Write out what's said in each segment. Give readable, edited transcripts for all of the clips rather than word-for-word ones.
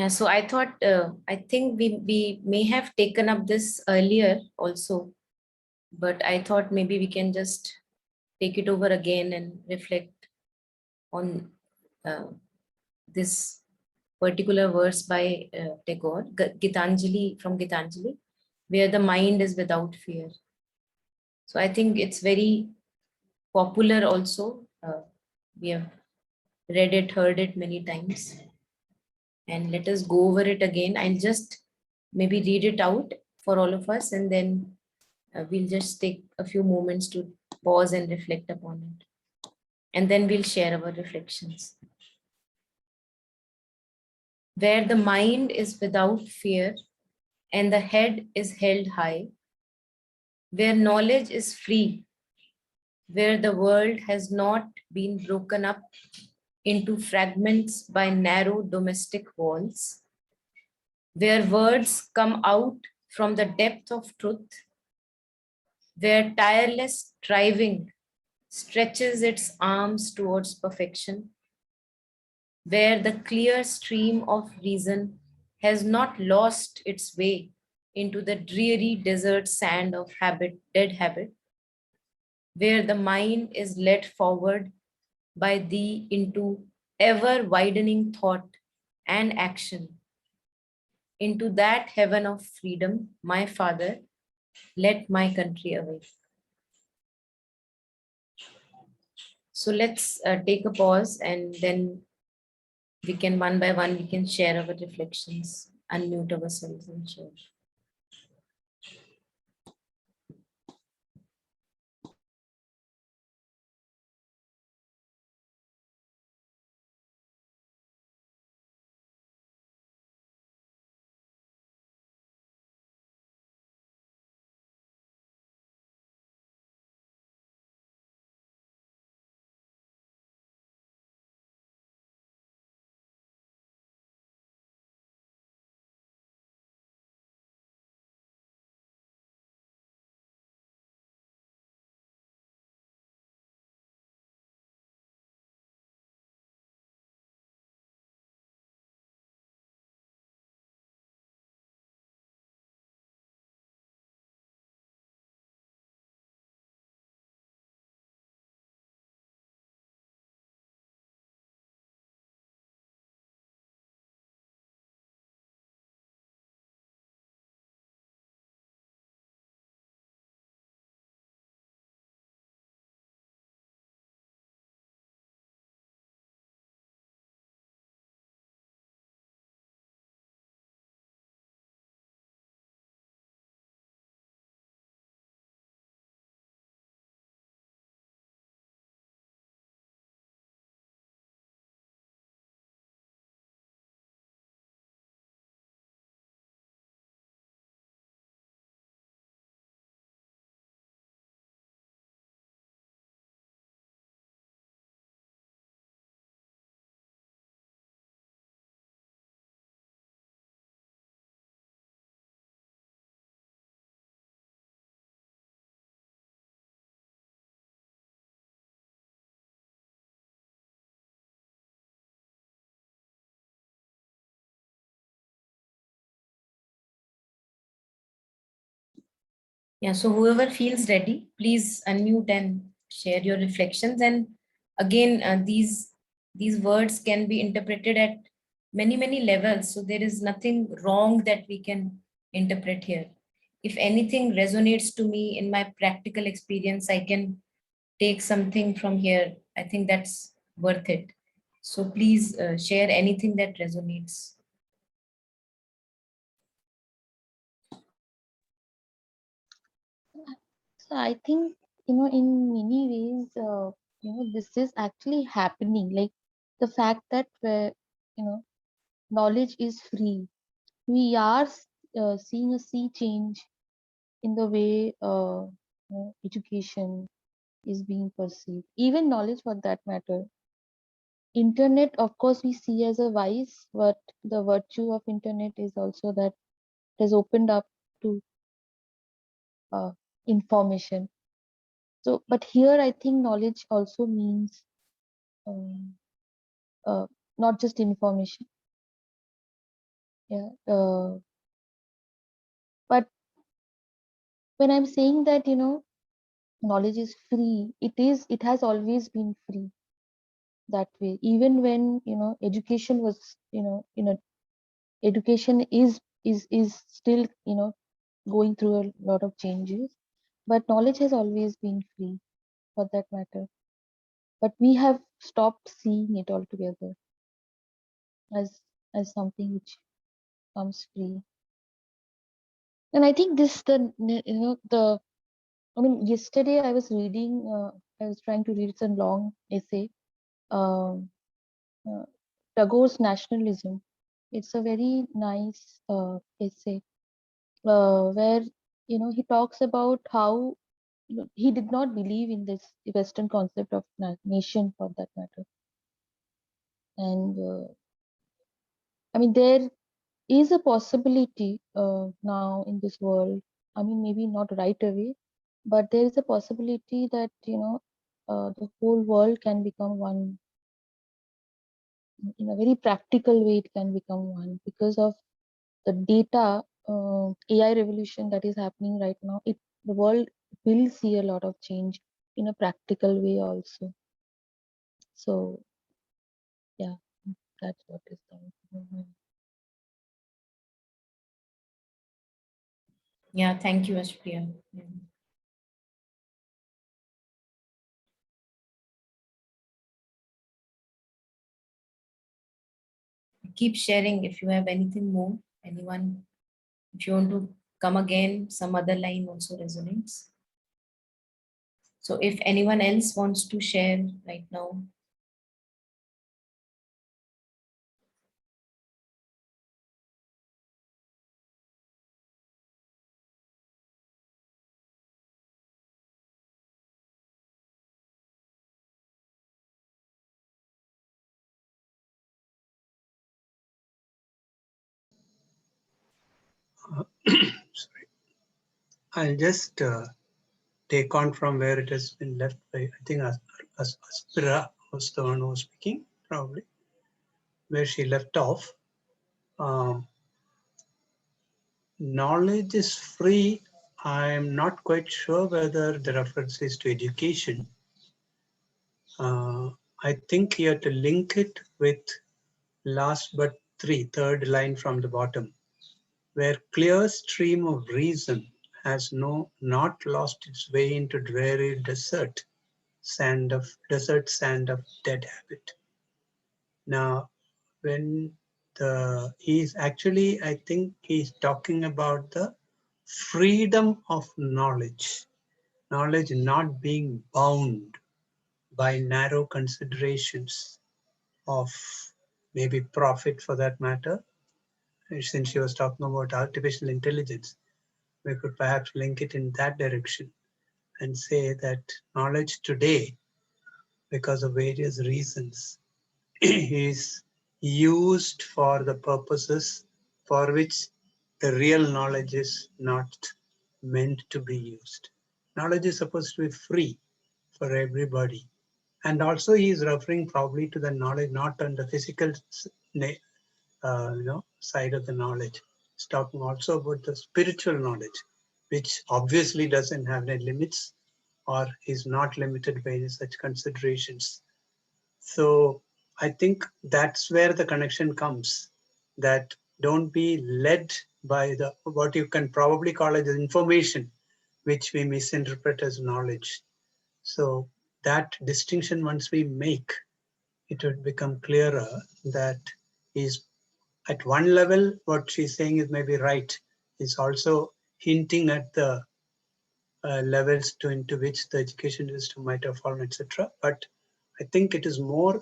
Yeah, so I thought, I think we may have taken up this earlier also, but I thought maybe we can just take it over again and reflect on uh, this particular verse by Tagore, Gitanjali, from Gitanjali, where the mind is without fear. So I think it's very popular also. We have read it, heard it many times. And let us go over it again. I'll just maybe read it out for all of us, and then we'll just take a few moments to pause and reflect upon it. And then we'll share our reflections. Where the mind is without fear and the head is held high, where knowledge is free, where the world has not been broken up into fragments by narrow domestic walls, where words come out from the depth of truth, where tireless striving stretches its arms towards perfection, where the clear stream of reason has not lost its way into the dreary desert sand of habit, dead habit, where the mind is led forward by thee into ever widening thought and action, into that heaven of freedom, my Father, let my country awake. So let's take a pause, and then we can one by one, we can share our reflections, unmute ourselves and share. Yeah, so whoever feels ready, please unmute and share your reflections. And again, these words can be interpreted at many levels. So there is nothing wrong that we can interpret here. If anything resonates to me in my practical experience, I can take something from here. I think that's worth it. So please share anything that resonates. So I think, in many ways, this is actually happening. Like the fact that you know, knowledge is free. We are seeing a sea change in the way education is being perceived. Even knowledge, for that matter. Internet, of course, we see as a vice, but the virtue of internet is also that it has opened up to uh, information. So, but here I think knowledge also means um, uh, not just information. Yeah. But when I'm saying that, knowledge is free, it has always been free that way. Even when, education was, education is still, going through a lot of changes, but knowledge has always been free for that matter. But we have stopped seeing it altogether as something which comes free. And I think this the the I mean, yesterday I was reading, I was trying to read some long essay, um, uh, Tagore's Nationalism. It's a very nice essay where he talks about how he did not believe in this Western concept of nation for that matter. And I mean, there is a possibility now in this world. I mean, maybe not right away, but there is a possibility that the whole world can become one in a very practical way. It can become one because of the data AI revolution that is happening right now. The world will see a lot of change in a practical way also. So yeah, that's what is coming to my mind. Yeah, thank you, Ashpriya. Yeah. Keep sharing if you have anything more. Anyone, if you want to come again, some other line also resonates. So if anyone else wants to share right now. Sorry. I'll just take on from where it has been left by, I think Aspira was the one who was speaking, probably, where she left off. Um, Knowledge is free. I'm not quite sure whether the reference is to education. I think you have to link it with last but third line from the bottom, where clear stream of reason has not lost its way into dreary desert sand of dead habit. Now, when he's actually, I think he's talking about the freedom of knowledge, knowledge not being bound by narrow considerations of maybe profit for that matter. Since she was talking about artificial intelligence, we could perhaps link it in that direction and say that knowledge today, because of various reasons, is used for the purposes for which the real knowledge is not meant to be used. Knowledge is supposed to be free for everybody. And also he is referring probably to the knowledge not on the physical side of the knowledge. He's talking also about the spiritual knowledge, which obviously doesn't have any limits or is not limited by any such considerations. So I think that's where the connection comes, that don't be led by the what you can probably call as information, which we misinterpret as knowledge. So that distinction, once we make, it would become clearer that is at one level, what she's saying is maybe right, is also hinting at the levels into which the education system might have fallen, etc. But I think it is more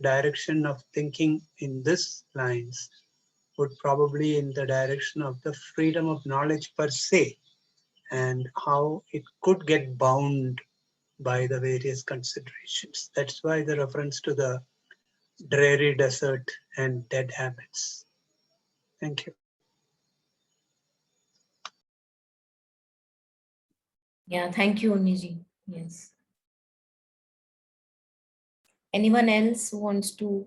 direction of thinking in this lines would probably in the direction of the freedom of knowledge per se and how it could get bound by the various considerations. That's why the reference to the dreary desert and dead habits. Thank you. Yeah, thank you, Niji. Yes. Anyone else who wants to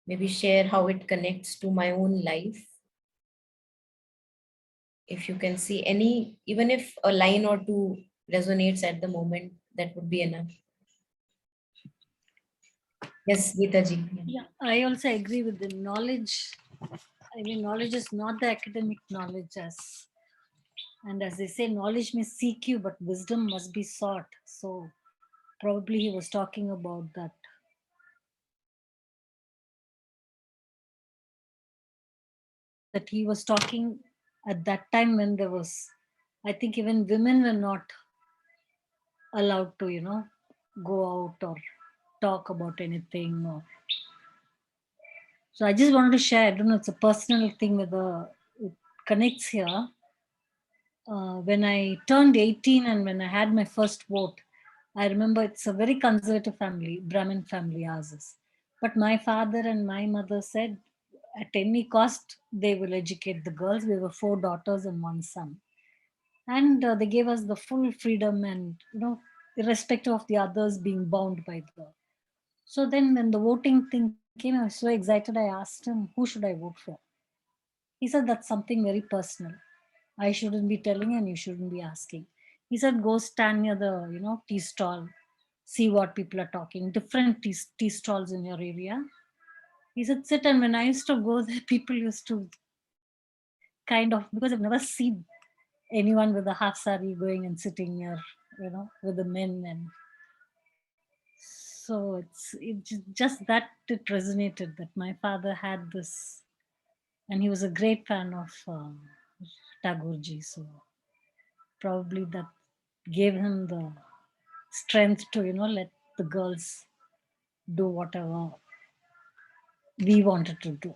maybe share how it connects to my own life? If you can see any, even if a line or two resonates at the moment, that would be enough. Yes, Geeta ji. Yeah, I also agree with the knowledge. I mean, knowledge is not the academic knowledge, and as they say, knowledge may seek you, but wisdom must be sought. So probably he was talking about that. That he was talking at that time when there was, I think even women were not allowed to, go out or talk about anything. So I just wanted to share. I don't know, it's a personal thing whether it connects here. When I turned 18 and when I had my first vote, I remember it's a very conservative family, Brahmin family, ours is. But my father and my mother said, at any cost, they will educate the girls. We were 4 daughters and 1 son. And they gave us the full freedom and, irrespective of the others being bound by the. So then when the voting thing came, I was so excited. I asked him, who should I vote for? He said, that's something very personal. I shouldn't be telling and you shouldn't be asking. He said, go stand near the, tea stall, see what people are talking, different tea stalls in your area. He said, sit. And when I used to go there, people used to kind of, because I've never seen anyone with a half sari going and sitting near, with the men. And so just that it resonated that my father had this, and he was a great fan of Tagore ji. So probably that gave him the strength to let the girls do whatever we wanted to do.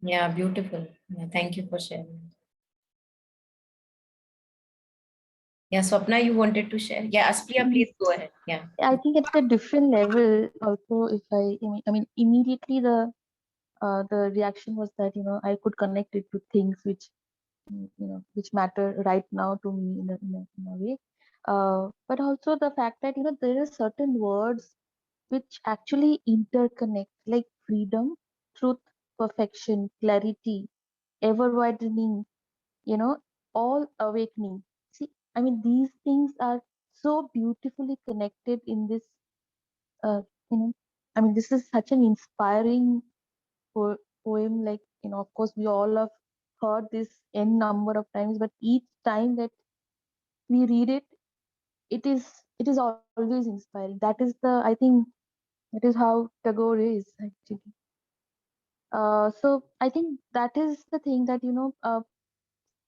Yeah, beautiful. Yeah, thank you for sharing. Yeah, Swapna, you wanted to share? Yeah, Aspriya, please go ahead. Yeah. I think at a different level also, if I mean immediately the reaction was that I could connect it to things which which matter right now to me in a way, but also the fact that there are certain words which actually interconnect, like freedom, truth, perfection, clarity, ever widening, you know all awakening. See, I mean, these things are so beautifully connected in this, uh, you know I mean, this is such an inspiring poem. Like, of course we all have heard this n number of times, but each time that we read it, it is always inspiring. That is the, I think, that is how Tagore is actually. So I think that is the thing, that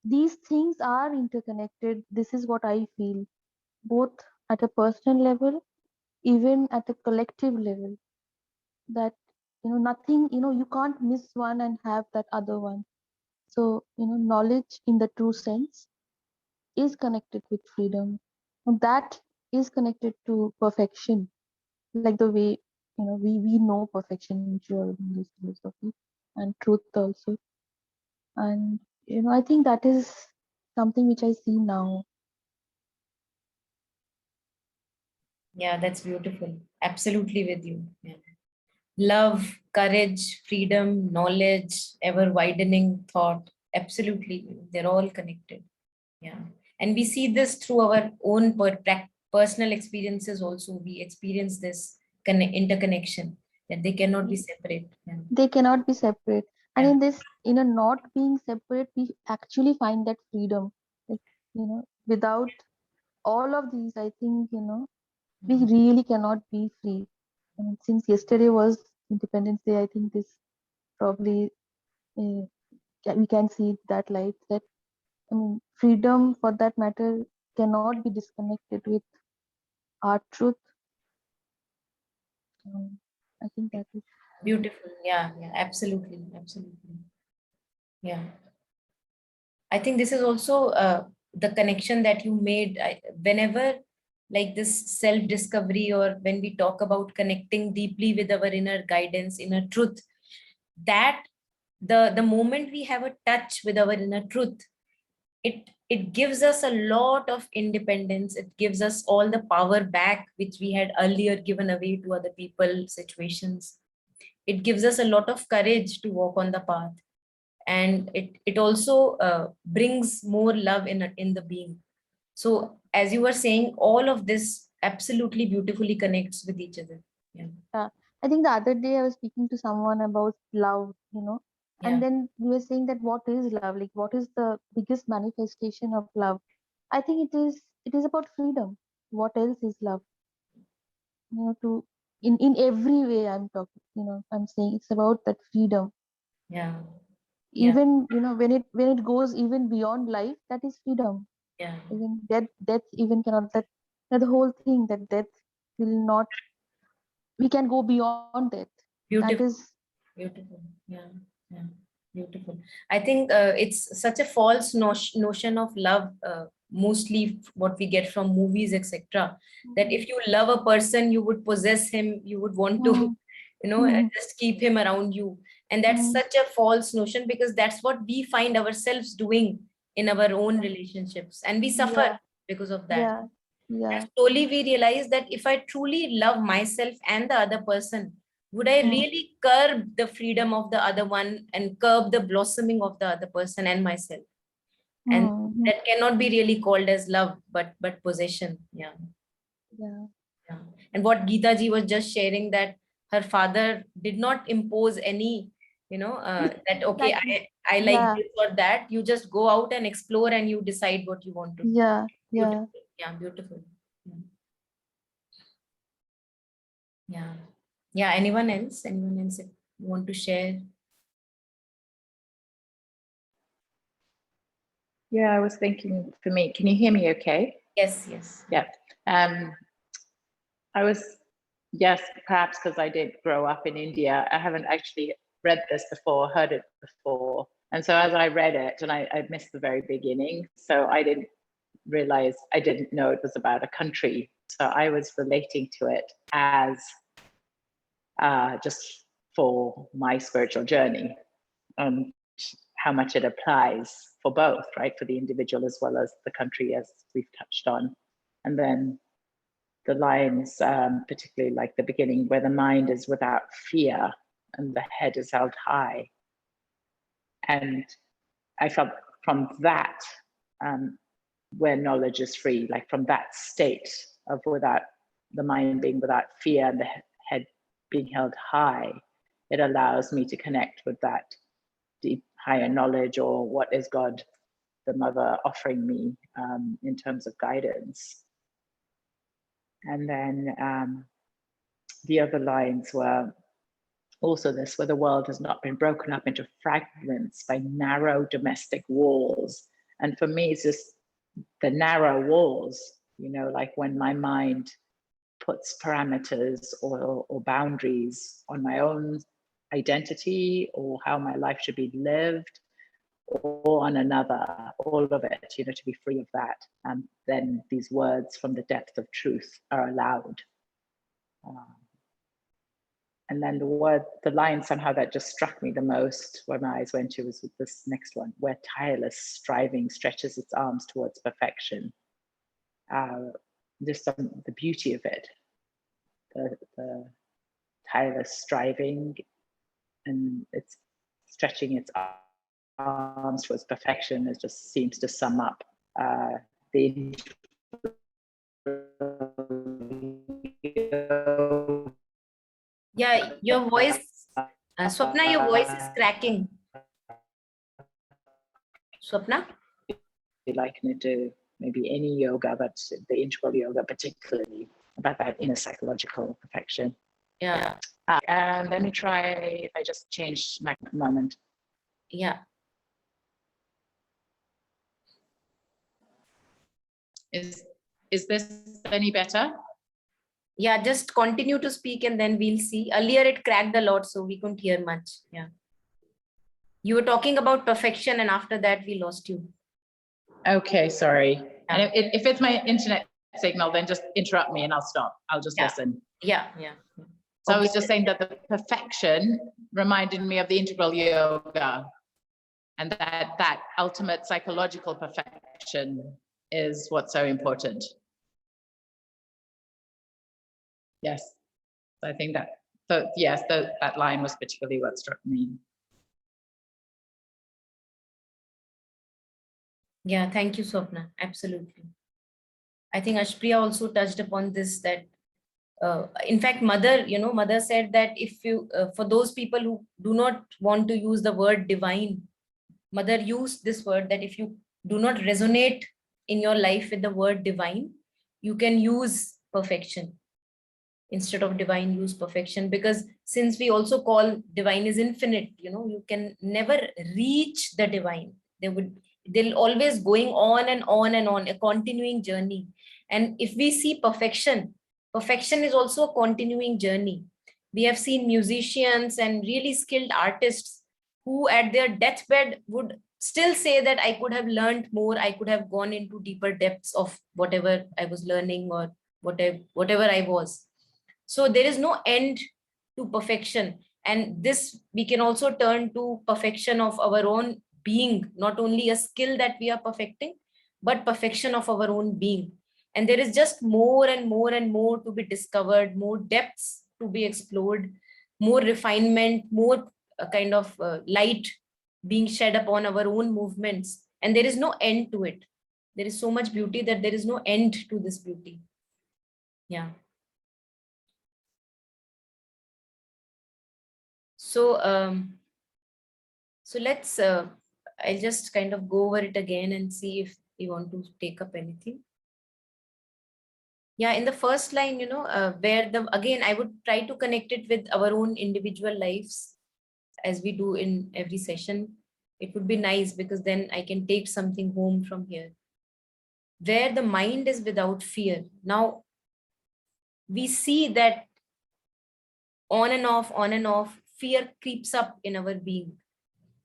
these things are interconnected. This is what I feel, both at a personal level, even at a collective level, that nothing, you can't miss one and have that other one. So knowledge in the true sense is connected with freedom, and that is connected to perfection, like the way we know perfection in your English philosophy, and truth also. And I think that is something which I see now. Yeah, that's beautiful. Absolutely with you. Yeah. Love, courage, freedom, knowledge, ever widening thought. Absolutely. They're all connected. Yeah. And we see this through our own personal experiences also. We experience this interconnection, that they cannot be separate. Yeah. They cannot be separate, and Yeah. in this, not being separate, we actually find that freedom. Like, without all of these, I think we really cannot be free. And since yesterday was Independence Day, I think this probably, we can see that light, that I mean, freedom for that matter cannot be disconnected with our truth. I think that is Beautiful. Yeah. Yeah. Absolutely. Absolutely. Yeah. I think this is also the connection that you made. Whenever like this self-discovery, or when we talk about connecting deeply with our inner guidance, inner truth, that the moment we have a touch with our inner truth, it gives us a lot of independence. It gives us all the power back, which we had earlier given away to other people, situations. it gives us a lot of courage to walk on the path. And it also brings more love in the being. So as you were saying, all of this absolutely beautifully connects with each other. Yeah. I think the other day I was speaking to someone about love, Yeah. and then we were saying that what is love? Like, what is the biggest manifestation of love? I think it is about freedom. What else is love? To in every way I'm talking, I'm saying it's about that freedom. Yeah. Yeah. Even when it goes even beyond life, that is freedom. Yeah. Even death even cannot, that the whole thing, that death will not, we can go beyond death. That Beautiful. is, Beautiful. Yeah. Yeah. Beautiful. I think it's such a false notion of love, mostly what we get from movies, etc. That if you love a person, you would possess him, you would want to, mm, just keep him around you. And that's mm, such a false notion, because that's what we find ourselves doing in our own relationships. And we suffer yeah, because of that. yeah, And yeah, slowly we realize that if I truly love myself and the other person, would I mm, really curb the freedom of the other one and curb the blossoming of the other person and myself? And mm, that cannot be really called as love, but possession. Yeah. yeah, Yeah. And what Geeta ji was just sharing, that her father did not impose any, that okay, exactly, I like yeah, this or that. You just go out and explore and you decide what you want to do. yeah, yeah. Beautiful. Yeah, beautiful. Yeah. Yeah. Yeah. Anyone else? Anyone else if you want to share? Yeah, I was thinking for me, can you hear me okay? Yes, yes. Yeah. I was, yes, perhaps because I did grow up in India, I haven't actually read this before, heard it before. And so as I read it, and I missed the very beginning, so I didn't realize, I didn't know it was about a country. So I was relating to it as just for my spiritual journey, how much it applies for both, right? For the individual as well as the country, as we've touched on. And then the lines, particularly like the beginning, where the mind is without fear and the head is held high. And I felt from that, where knowledge is free, like from that state of without the mind being without fear and the head being held high, it allows me to connect with that deep higher knowledge, or what is God, the mother, offering me in terms of guidance. And then the other lines were also this, where the world has not been broken up into fragments by narrow domestic walls. And for me, it's just the narrow walls, like when my mind puts parameters or boundaries on my own identity or how my life should be lived, or on another, all of it, to be free of that. And then these words from the depth of truth are allowed. And then the line somehow that just struck me the most, where my eyes went to, was with this next one, where tireless striving stretches its arms towards perfection. Just the beauty of it, the tireless striving, and it's stretching its arms towards perfection. It just seems to sum up the Yeah, your voice, Swapna, your voice is cracking. Swapna? liken it to maybe any yoga, but the integral yoga particularly, about that inner psychological perfection. Yeah. And let me try if I just change my moment. Yeah. Is this any better? Yeah, just continue to speak and then we'll see. Earlier it cracked a lot, so we couldn't hear much. Yeah. You were talking about perfection and after that we lost you. Okay, sorry. Yeah. And if it's my internet signal, then just interrupt me and I'll stop. I'll just listen. Yeah. So I was just saying that the perfection reminded me of the integral yoga, and that ultimate psychological perfection is what's so important. Yes, I think So yes, that line was particularly what struck me. Yeah, thank you, Swapna. Absolutely. I think Ashpriya also touched upon this, that in fact, mother said that if you, for those people who do not want to use the word divine, mother used this word that if you do not resonate in your life with the word divine, you can use perfection. Instead of divine, use perfection, because since we also call divine is infinite, you can never reach the divine. They'll always going on and on and on, a continuing journey. And if we see perfection is also a continuing journey. We have seen musicians and really skilled artists who at their deathbed would still say that I could have learned more, I could have gone into deeper depths of whatever I was learning, or whatever I was. So there is no end to perfection. And this we can also turn to perfection of our own being, not only a skill that we are perfecting, but perfection of our own being. And there is just more and more and more to be discovered, more depths to be explored, more refinement, more kind of light being shed upon our own movements. And there is no end to it. There is so much beauty that there is no end to this beauty. Yeah. So let's, I'll just kind of go over it again and see if we want to take up anything. Yeah, in the first line, again, I would try to connect it with our own individual lives as we do in every session. It would be nice because then I can take something home from here. Where the mind is without fear. Now, we see that on and off, fear creeps up in our being.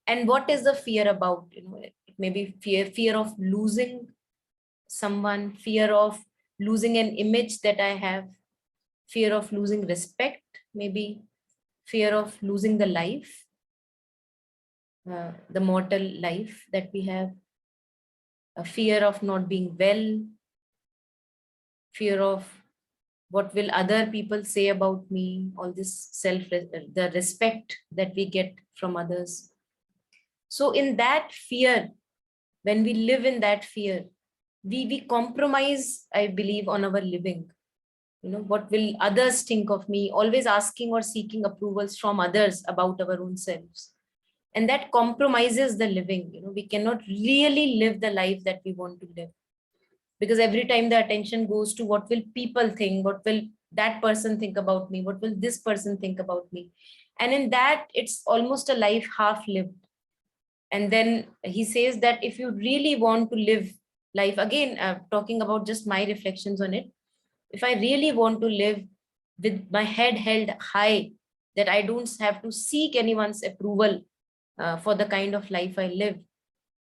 And what is the fear about? It may be fear of losing someone, fear of losing an image that I have, fear of losing respect, maybe fear of losing the life, the mortal life that we have, a fear of not being well, fear of what will other people say about me, all this the respect that we get from others. So in that fear, when we live in that fear, we compromise, I believe, on our living. What will others think of me? Always asking or seeking approvals from others about our own selves. And that compromises the living. We cannot really live the life that we want to live. Because every time the attention goes to what will people think, what will that person think about me, what will this person think about me? And in that, it's almost a life half lived. And then he says that if you really want to live life, again, talking about just my reflections on it, if I really want to live with my head held high, that I don't have to seek anyone's approval for the kind of life I live,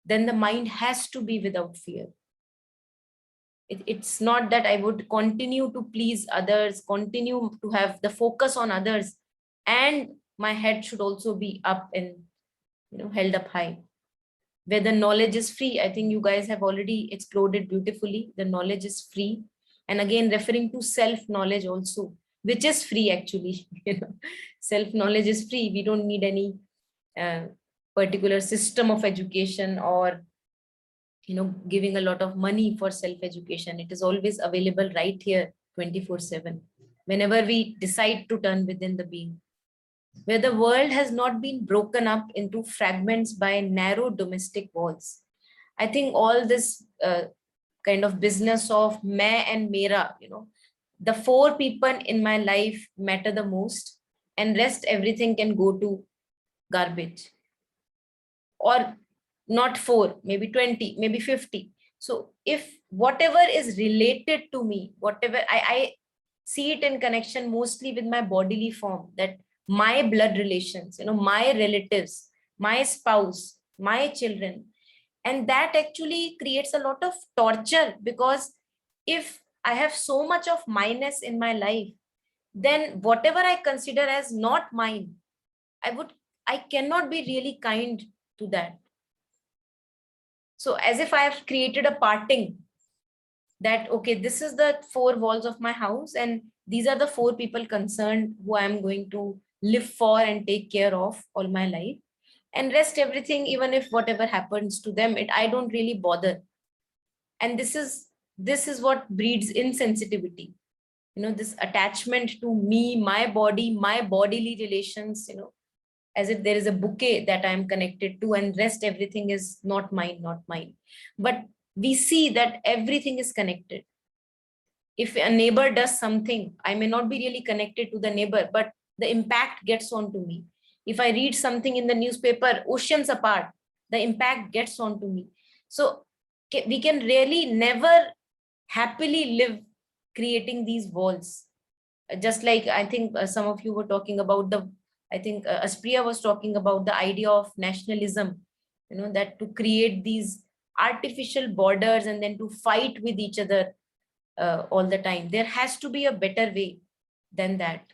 then the mind has to be without fear. It's not that I would continue to please others, continue to have the focus on others, and my head should also be up and held up high. Where the knowledge is free, I think you guys have already explored it beautifully. The knowledge is free. And again, referring to self-knowledge also, which is free actually. Self-knowledge is free. We don't need any particular system of education or giving a lot of money for self-education. It is always available right here 24/7 whenever we decide to turn within the being. Where the world has not been broken up into fragments by narrow domestic walls. I think all this kind of business of main and mera, the four people in my life matter the most, and rest everything can go to garbage. Or not four, maybe 20, maybe 50. So if whatever is related to me, whatever I see it in connection mostly with my bodily form, that my blood relations, my relatives, my spouse, my children. And that actually creates a lot of torture, because if I have so much of minus in my life, then whatever I consider as not mine, I cannot be really kind to that. So as if I have created a parting that, okay, this is the 4 walls of my house, and these are the 4 people concerned who I'm going to live for and take care of all my life. And rest everything, even if whatever happens to them, I don't really bother. And this is what breeds insensitivity. This attachment to me, my body, my bodily relations, as if there is a bouquet that I'm connected to, and rest everything is not mine, not mine. But we see that everything is connected. If a neighbor does something, I may not be really connected to the neighbor, but the impact gets on to me. If I read something in the newspaper, oceans apart, the impact gets on to me. So we can really never happily live creating these walls. Just like I think some of you were talking about I think Aspriya was talking about the idea of nationalism, that to create these artificial borders and then to fight with each other all the time. There has to be a better way than that.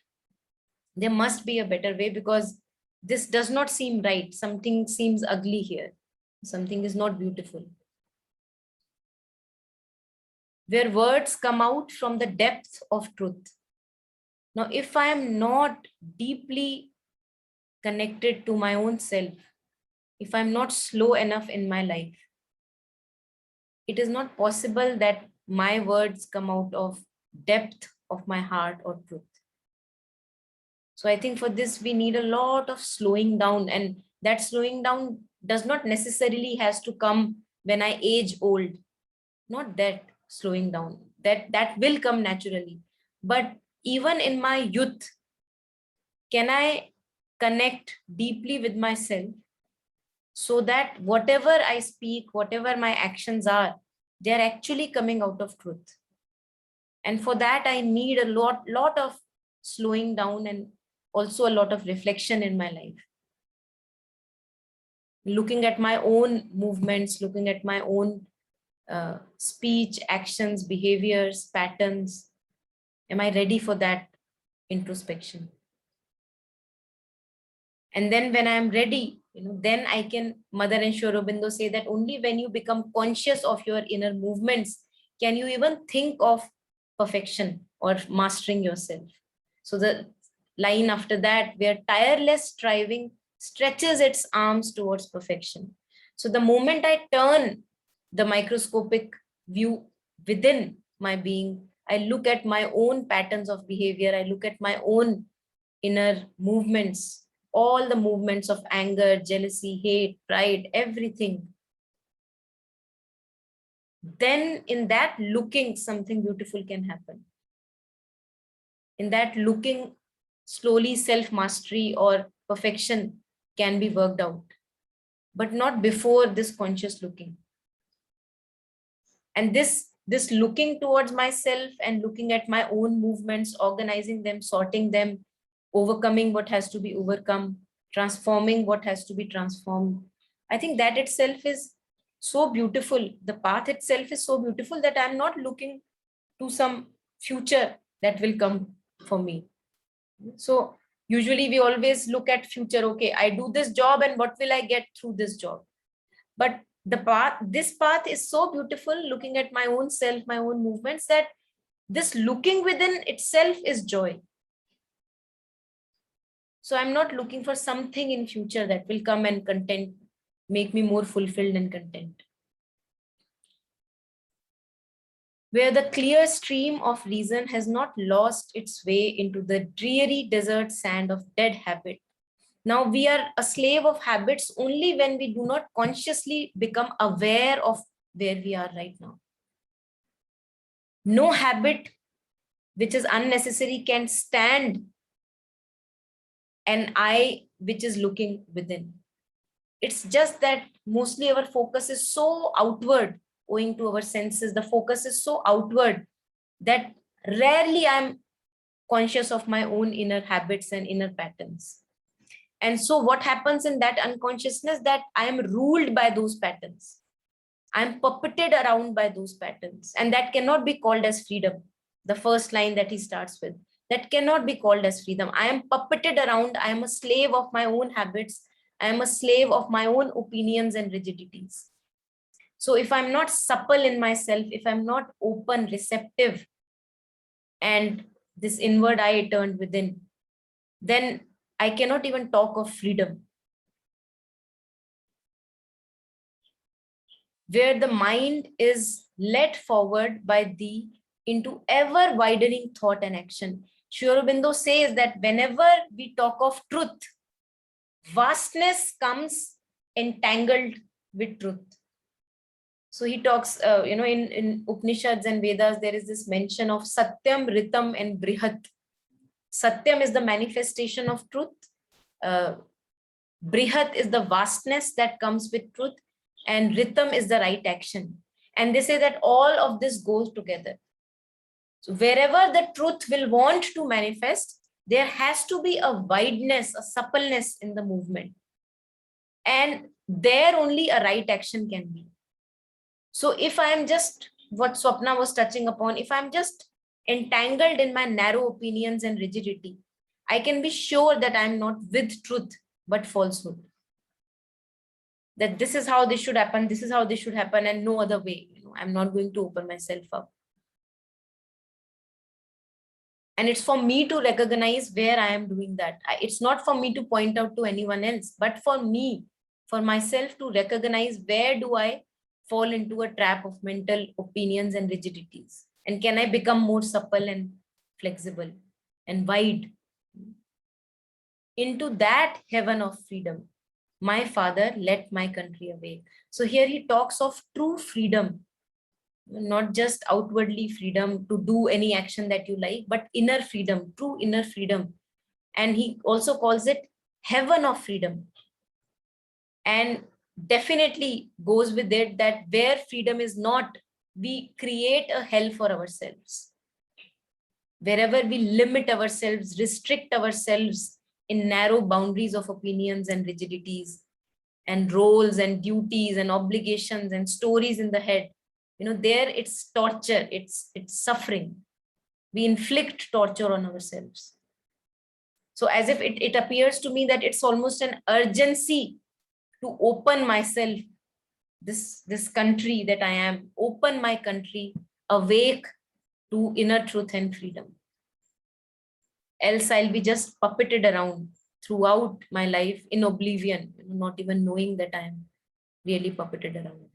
There must be a better way, because this does not seem right. Something seems ugly here. Something is not beautiful. Where words come out from the depth of truth. Now, if I am not deeply connected to my own self, if I'm not slow enough in my life, it is not possible that my words come out of depth of my heart or truth. So I think for this, we need a lot of slowing down, and that slowing down does not necessarily has to come when I age old. Not that slowing down, that will come naturally. But even in my youth, can I connect deeply with myself so that whatever I speak, whatever my actions are, they're actually coming out of truth. And for that, I need a lot of slowing down and also a lot of reflection in my life. Looking at my own movements, looking at my own speech, actions, behaviors, patterns. Am I ready for that introspection? And then when I'm ready, then I can, Mother and Sri Aurobindo say that only when you become conscious of your inner movements, can you even think of perfection or mastering yourself. So the line after that, where tireless striving stretches its arms towards perfection. So the moment I turn the microscopic view within my being, I look at my own patterns of behavior, I look at my own inner movements, all the movements of anger, jealousy, hate, pride, everything. Then in that looking, something beautiful can happen. In that looking, slowly self-mastery or perfection can be worked out, but not before this conscious looking. And this looking towards myself and looking at my own movements, organizing them, sorting them, overcoming what has to be overcome, transforming what has to be transformed. I think that itself is so beautiful. The path itself is so beautiful that I'm not looking to some future that will come for me. So usually we always look at future. Okay, I do this job and what will I get through this job? But this path is so beautiful, looking at my own self, my own movements, that this looking within itself is joy. So I'm not looking for something in future that will come and make me more fulfilled and content. Where the clear stream of reason has not lost its way into the dreary desert sand of dead habit. Now we are a slave of habits only when we do not consciously become aware of where we are right now. No habit which is unnecessary can stand an eye which is looking within. It's just that mostly our focus is so outward, owing to our senses. The focus is so outward that rarely I'm conscious of my own inner habits and inner patterns. And so what happens in that unconsciousness, that I am ruled by those patterns. I'm puppeted around by those patterns. And that cannot be called as freedom. The first line that he starts with, that cannot be called as freedom. I am puppeted around. I am a slave of my own habits. I am a slave of my own opinions and rigidities. So if I'm not supple in myself, if I'm not open, receptive, and this inward eye turned within, then I cannot even talk of freedom. Where the mind is led forward by thee into ever widening thought and action. Sri Aurobindo says that whenever we talk of truth, vastness comes entangled with truth. So he talks, in Upanishads and Vedas, there is this mention of Satyam, Ritam, and Brihat. Satyam is the manifestation of truth. Brihat is the vastness that comes with truth, and Ritam is the right action. And they say that all of this goes together. So wherever the truth will want to manifest, there has to be a wideness, a suppleness in the movement. And there only a right action can be. So if I am just, what Swapna was touching upon, if I'm just entangled in my narrow opinions and rigidity, I can be sure that I'm not with truth, but falsehood. That this is how this should happen, this is how this should happen, and no other way. I'm not going to open myself up. And it's for me to recognize where I am doing that. It's not for me to point out to anyone else, but for me, for myself to recognize where do I fall into a trap of mental opinions and rigidities. And can I become more supple and flexible and wide into that heaven of freedom? My Father, let my country awake. So here he talks of true freedom, not just outwardly freedom to do any action that you like, but inner freedom, true inner freedom. And he also calls it heaven of freedom. And definitely goes with it that where freedom is not, we create a hell for ourselves. Wherever we limit ourselves, restrict ourselves in narrow boundaries of opinions and rigidities and roles and duties and obligations and stories in the head, there it's torture, it's suffering. We inflict torture on ourselves. So as if it appears to me that it's almost an urgency to open myself, this country that I am, open my country, awake to inner truth and freedom. Else I'll be just puppeted around throughout my life in oblivion, not even knowing that I'm really puppeted around.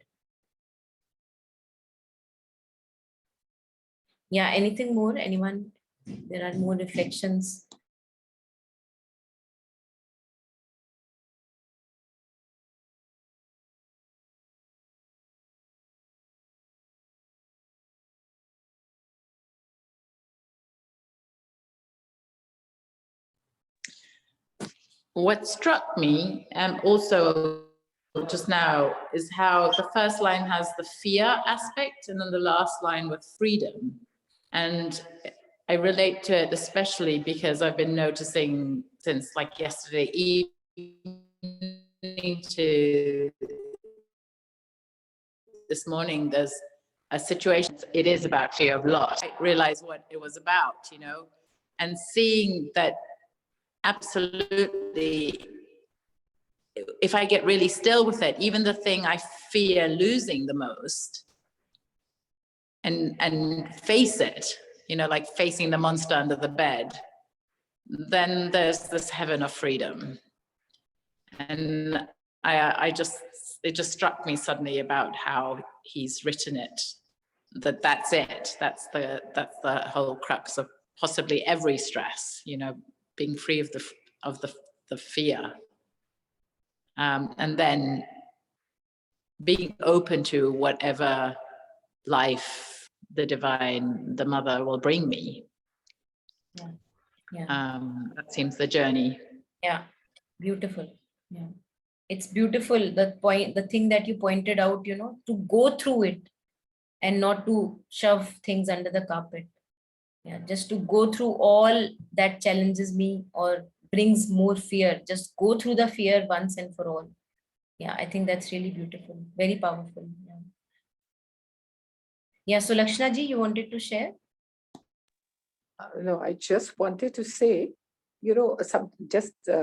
Yeah, anything more? Anyone? There are more reflections. What struck me also just now is how the first line has the fear aspect and then the last line with freedom. And I relate to it especially because I've been noticing since like yesterday evening to this morning, there's a situation, it is about fear of loss. I realized what it was about, and seeing that absolutely, if I get really still with it, even the thing I fear losing the most, and face it, like facing the monster under the bed, then there's this heaven of freedom. And it just struck me suddenly about how he's written it, that's it, that's the whole crux of possibly every stress, being free of the fear. And then being open to whatever life the divine, the mother will bring me. Yeah. That seems the journey. Yeah, beautiful. Yeah, it's beautiful. The thing that you pointed out, to go through it and not to shove things under the carpet. Yeah, just to go through all that challenges me or brings more fear. Just go through the fear once and for all. Yeah, I think that's really beautiful. Very powerful. Yeah, so Lakshana ji, you wanted to share? No, I just wanted to say,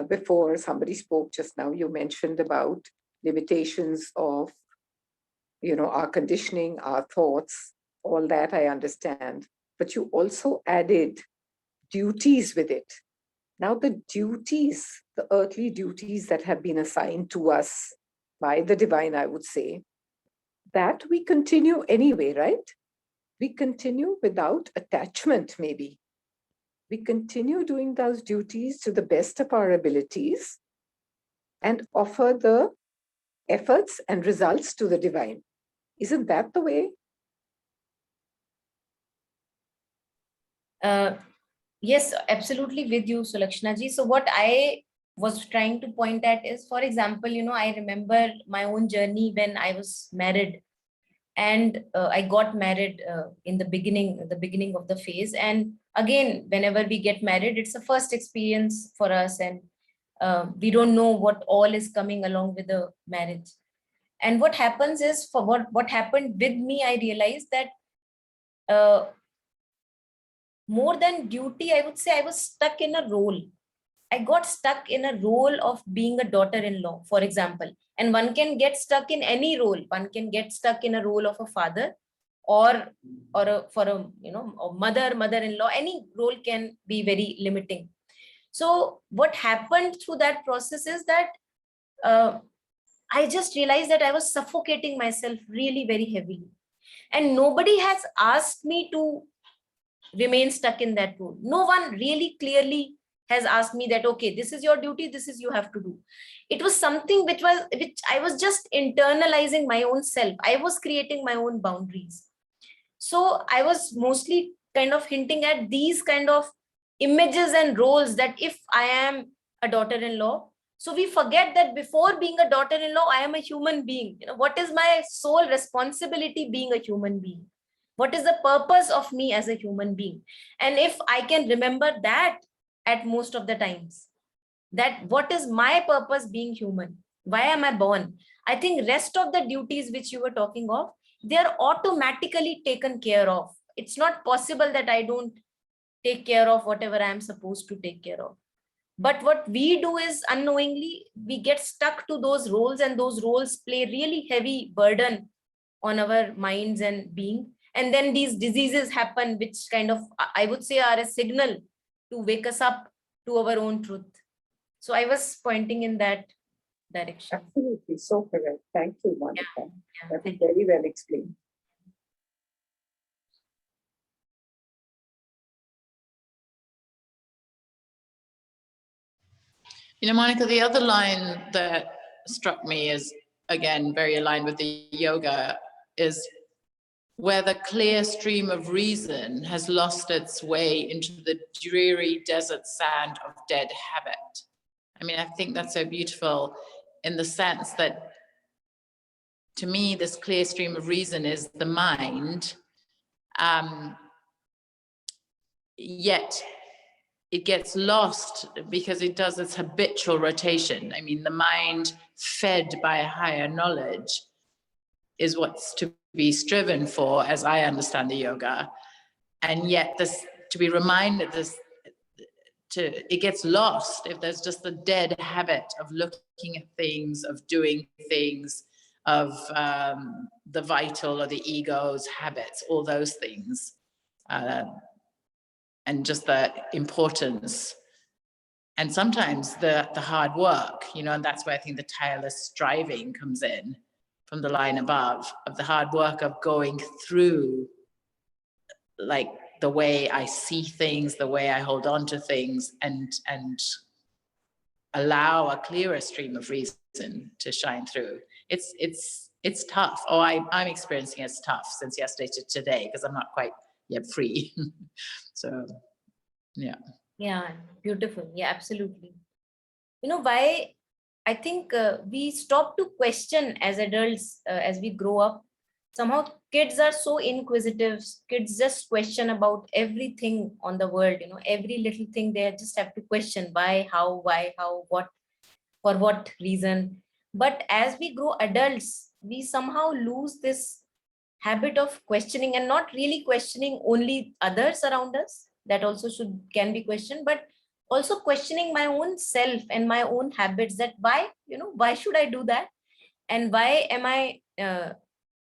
before somebody spoke just now, you mentioned about limitations of our conditioning, our thoughts, all that I understand. But you also added duties with it. Now, the duties, the earthly duties that have been assigned to us by the divine, I would say, that we continue anyway, right? We continue without attachment, maybe. We continue doing those duties to the best of our abilities and offer the efforts and results to the divine. Isn't that the way? Yes, absolutely with you, Sulakshana ji. So what I was trying to point at is, for example, I remember my own journey when I was married, and I got married in the beginning of the phase. And again, whenever we get married, it's a first experience for us, and we don't know what all is coming along with the marriage. And what happens is, for what happened with me, I realized that uh, more than duty, I would say I was stuck in a role. I got stuck in a role of being a daughter-in-law, for example. And one can get stuck in any role. One can get stuck in a role of a father, or for a mother-in-law. Any role can be very limiting. So what happened through that process is that I just realized that I was suffocating myself really very heavily. And nobody has asked me to remain stuck in that role. No one really clearly has asked me that, okay, this is your duty, this is you have to do. It was something which I was just internalizing my own self. I was creating my own boundaries. So I was mostly kind of hinting at these kind of images and roles, that if I am a daughter-in-law, so we forget that before being a daughter-in-law, I am a human being. What is my sole responsibility being a human being? What is the purpose of me as a human being? And if I can remember that at most of the times, that what is my purpose being human? Why am I born? I think rest of the duties which you were talking of, they are automatically taken care of. It's not possible that I don't take care of whatever I am supposed to take care of. But what we do is, unknowingly, we get stuck to those roles, and those roles play really heavy burden on our minds and being. And then these diseases happen, which kind of, I would say, are a signal to wake us up to our own truth. So I was pointing in that direction. Absolutely, so correct. Thank you, Monica. Yeah, That was thank you. very well explained. Monica, the other line that struck me is, again, very aligned with the yoga, is where the clear stream of reason has lost its way into the dreary desert sand of dead habit. I mean, I think that's so beautiful in the sense that, to me, this clear stream of reason is the mind, yet it gets lost because it does its habitual rotation. I mean, the mind fed by a higher knowledge is what's to be striven for, as I understand the yoga. And yet this, to be reminded this, it gets lost if there's just the dead habit of looking at things, of doing things, of the vital or the ego's habits, all those things. And just the importance, and sometimes the hard work, and that's where I think the tireless striving comes in, from the line above, of the hard work of going through, like, the way I see things, the way I hold on to things, and allow a clearer stream of reason to shine through. It's tough. Oh, I'm experiencing it's tough since yesterday to today, because I'm not quite yet free. So, yeah. Yeah, beautiful. Yeah, absolutely. Why I think we stop to question as adults as we grow up. Somehow kids are so inquisitive. Kids just question about everything on the world. Every little thing they just have to question: why, how, what, for what reason. But as we grow adults, we somehow lose this habit of questioning, and not really questioning only others around us. That also can be questioned, but also questioning my own self and my own habits, that why should I do that, and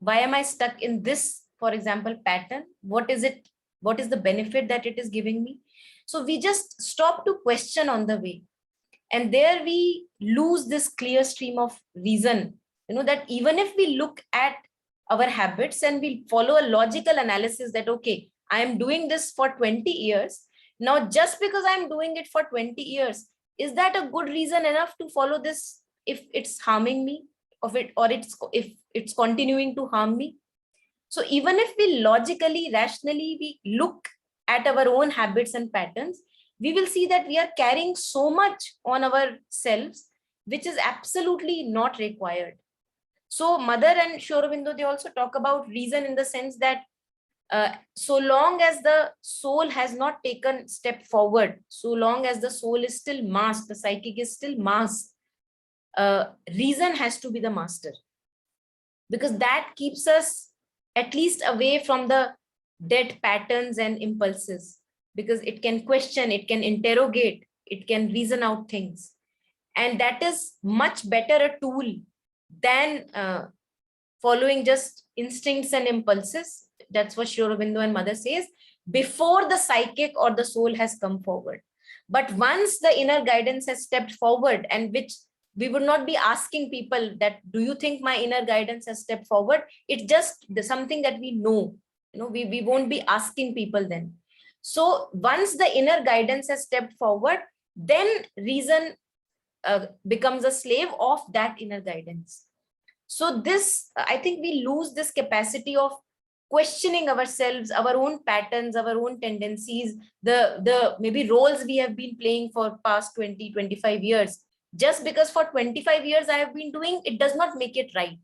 Why am I stuck in this, for example, pattern? What is it? What is the benefit that it is giving me? So we just stop to question on the way. And there we lose this clear stream of reason, that even if we look at our habits and we follow a logical analysis that, okay, I am doing this for 20 years. Now, just because I'm doing it for 20 years, is that a good reason enough to follow this if it's harming me if it's continuing to harm me? So even if we logically, rationally, we look at our own habits and patterns, we will see that we are carrying so much on ourselves, which is absolutely not required. So Mother and Sri Aurobindo, they also talk about reason in the sense that so long as the soul has not taken step forward, so long as the soul is still masked, the psychic is still masked, reason has to be the master, because that keeps us at least away from the dead patterns and impulses, because it can question, it can interrogate, it can reason out things. And that is much better a tool than following just instincts and impulses. That's what Sri Aurobindo and Mother says, before the psychic or the soul has come forward. But once the inner guidance has stepped forward, and which we would not be asking people that, do you think my inner guidance has stepped forward? It's just something that we know. We won't be asking people then. So once the inner guidance has stepped forward, then reason becomes a slave of that inner guidance. So this, I think we lose this capacity of questioning ourselves, our own patterns, our own tendencies, the maybe roles we have been playing for past 20, 25 years. Just because for 25 years I have been doing, it does not make it right.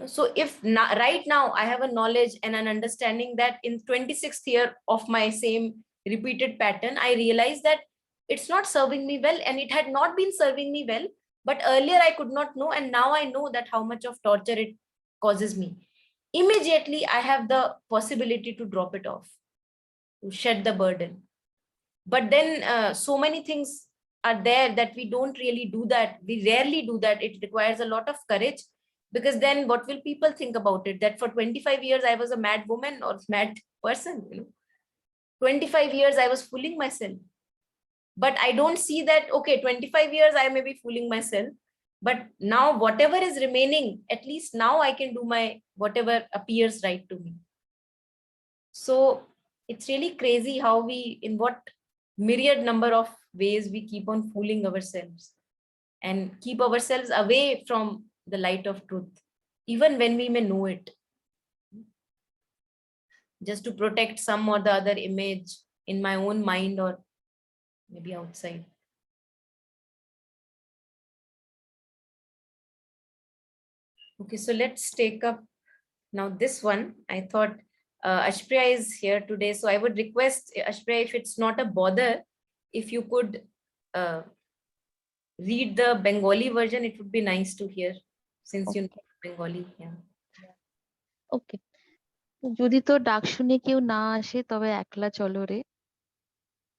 So if right now I have a knowledge and an understanding that in 26th year of my same repeated pattern, I realize that it's not serving me well, and it had not been serving me well, but earlier I could not know, and now I know that how much of torture it causes me. Immediately I have the possibility to drop it off, to shed the burden. But then so many things are there that we don't really do that. We rarely do that. It requires a lot of courage, because then what will people think about it? That for 25 years I was a mad woman or mad person. 25 years I was fooling myself. But I don't see that, okay, 25 years I may be fooling myself, but now whatever is remaining, at least now I can do my whatever appears right to me. So it's really crazy how we, in what myriad number of ways we keep on fooling ourselves and keep ourselves away from the light of truth, even when we may know it, just to protect some or the other image in my own mind or maybe outside. Okay, so let's take up now this one. I thought Ashpriya is here today, so I would request Ashpriya, if it's not a bother, if you could read the Bengali version, it would be nice to hear, since you know Bengali. Yeah. ওকে, যদি তোর ডাক শুনে কেউ না আসে তবে একলা চলো রে,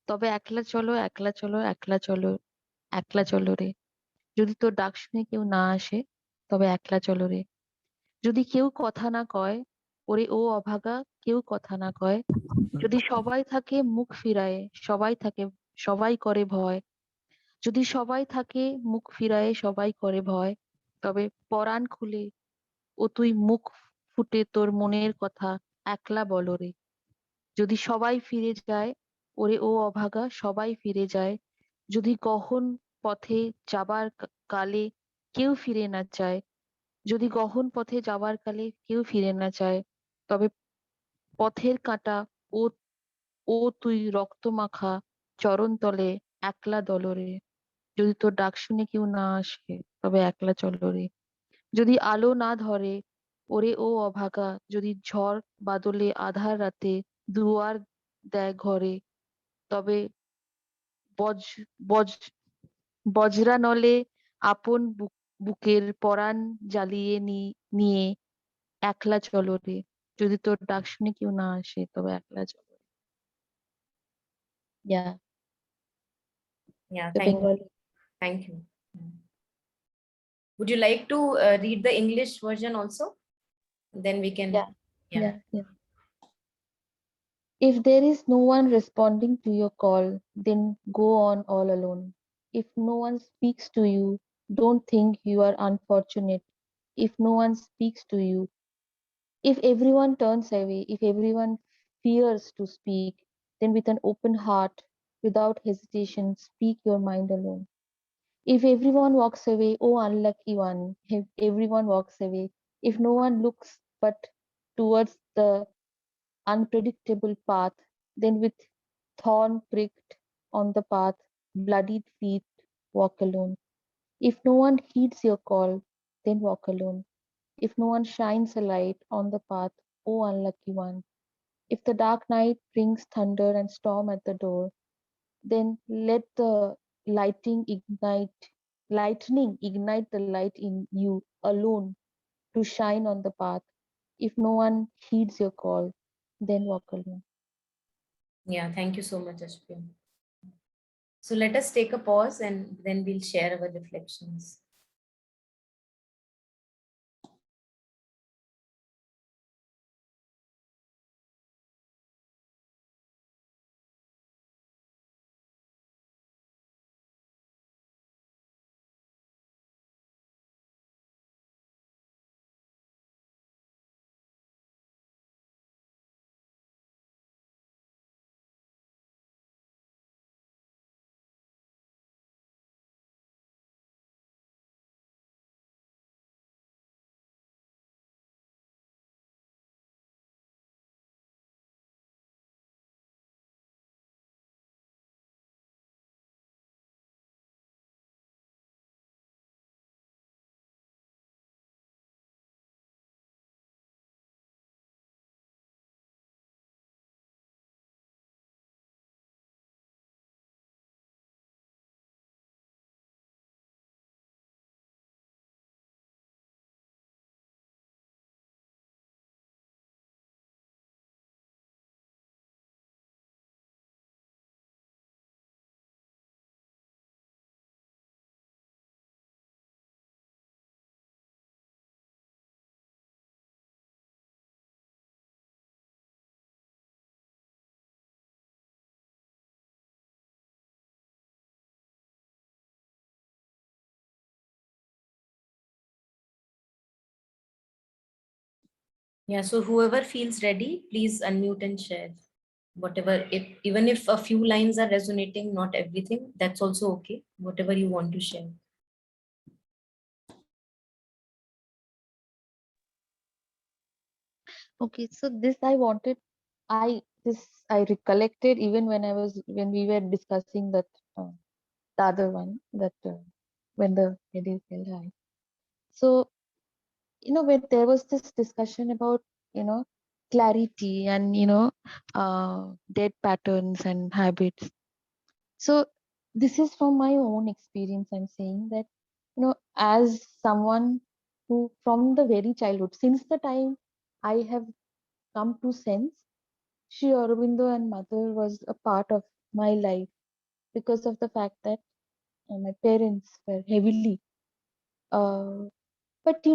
তবে একলা চলো একলা চলো একলা চলো একলা চলো রে। যদি তোর ডাক শুনে কেউ না আসে তবে একলা চলো রে। যদি কেউ কথা না কয়, ওরে ও অভাগা, কেউ কথা না কয়। যদি সবাই থাকে মুখ ফিরায়ে, সবাই থাকে, সবাই করে ভয়। যদি সবাই থাকে মুখ ফিরায়ে, সবাই করে ভয়, তবে পরাণ খুলে ও তুই মুখ ফুটে তোর মনের কথা একলা বলো রে। যদি সবাই ফিরে যায়, ওরে ও অভাগা, সবাই ফিরে যায়। যদি গহন পথে যাবার কালে কেউ ফিরে না চায়, যদি গহন পথে যাবার কালে কেউ ফিরে না চায়, তবে পথের কাঁটা ও ও তুই রক্ত মাখা চরণ তলে একলা দলরে। যদি তোর ডাক শুনে কেউ না আসে তবে একলা চলো রে। যদি আলো না ধরে, ওরে ও অভাগা, যদি ঝড় বাদলে আধার রাতে দুয়ার দেয় ঘরে, তবে বজ বজ বজ্রানলে আপন বুকের পরাণ জ্বালিয়ে নিয়ে একলা চলো রে। যদি তোর ডাক শুনে কেউ না আসে তবে একলা চলো রে। Yeah, Yeah, the Bengali. Thank you. Would you like to read the English version also? Then we can, Yeah, yeah. yeah. If there is no one responding to your call, then go on all alone. If no one speaks to you, don't think you are unfortunate. If no one speaks to you, if everyone turns away, if everyone fears to speak, then with an open heart, without hesitation, speak your mind alone. If everyone walks away, oh unlucky one, if everyone walks away, if no one looks but towards the unpredictable path, then with thorn pricked on the path, bloodied feet, walk alone. If no one heeds your call, then walk alone. If no one shines a light on the path, O unlucky one. If the dark night brings thunder and storm at the door, then let the lightning ignite the light in you alone to shine on the path. If no one heeds your call, then walk alone. Yeah, thank you so much, Ashwin. So let us take a pause and then we'll share our reflections. Yeah, so whoever feels ready, please unmute and share. Whatever, if, even if a few lines are resonating, not everything, that's also okay. Whatever you want to share. Okay, so I recollected even when we were discussing uh, the other one that when the head is held high. So when there was this discussion about you know clarity and dead patterns and habits. So this is from my own experience. I'm saying that as someone who from the very childhood, since the time I have come to sense, Sri Aurobindo and mother was a part of my life because of the fact that my parents were heavily. Uh, but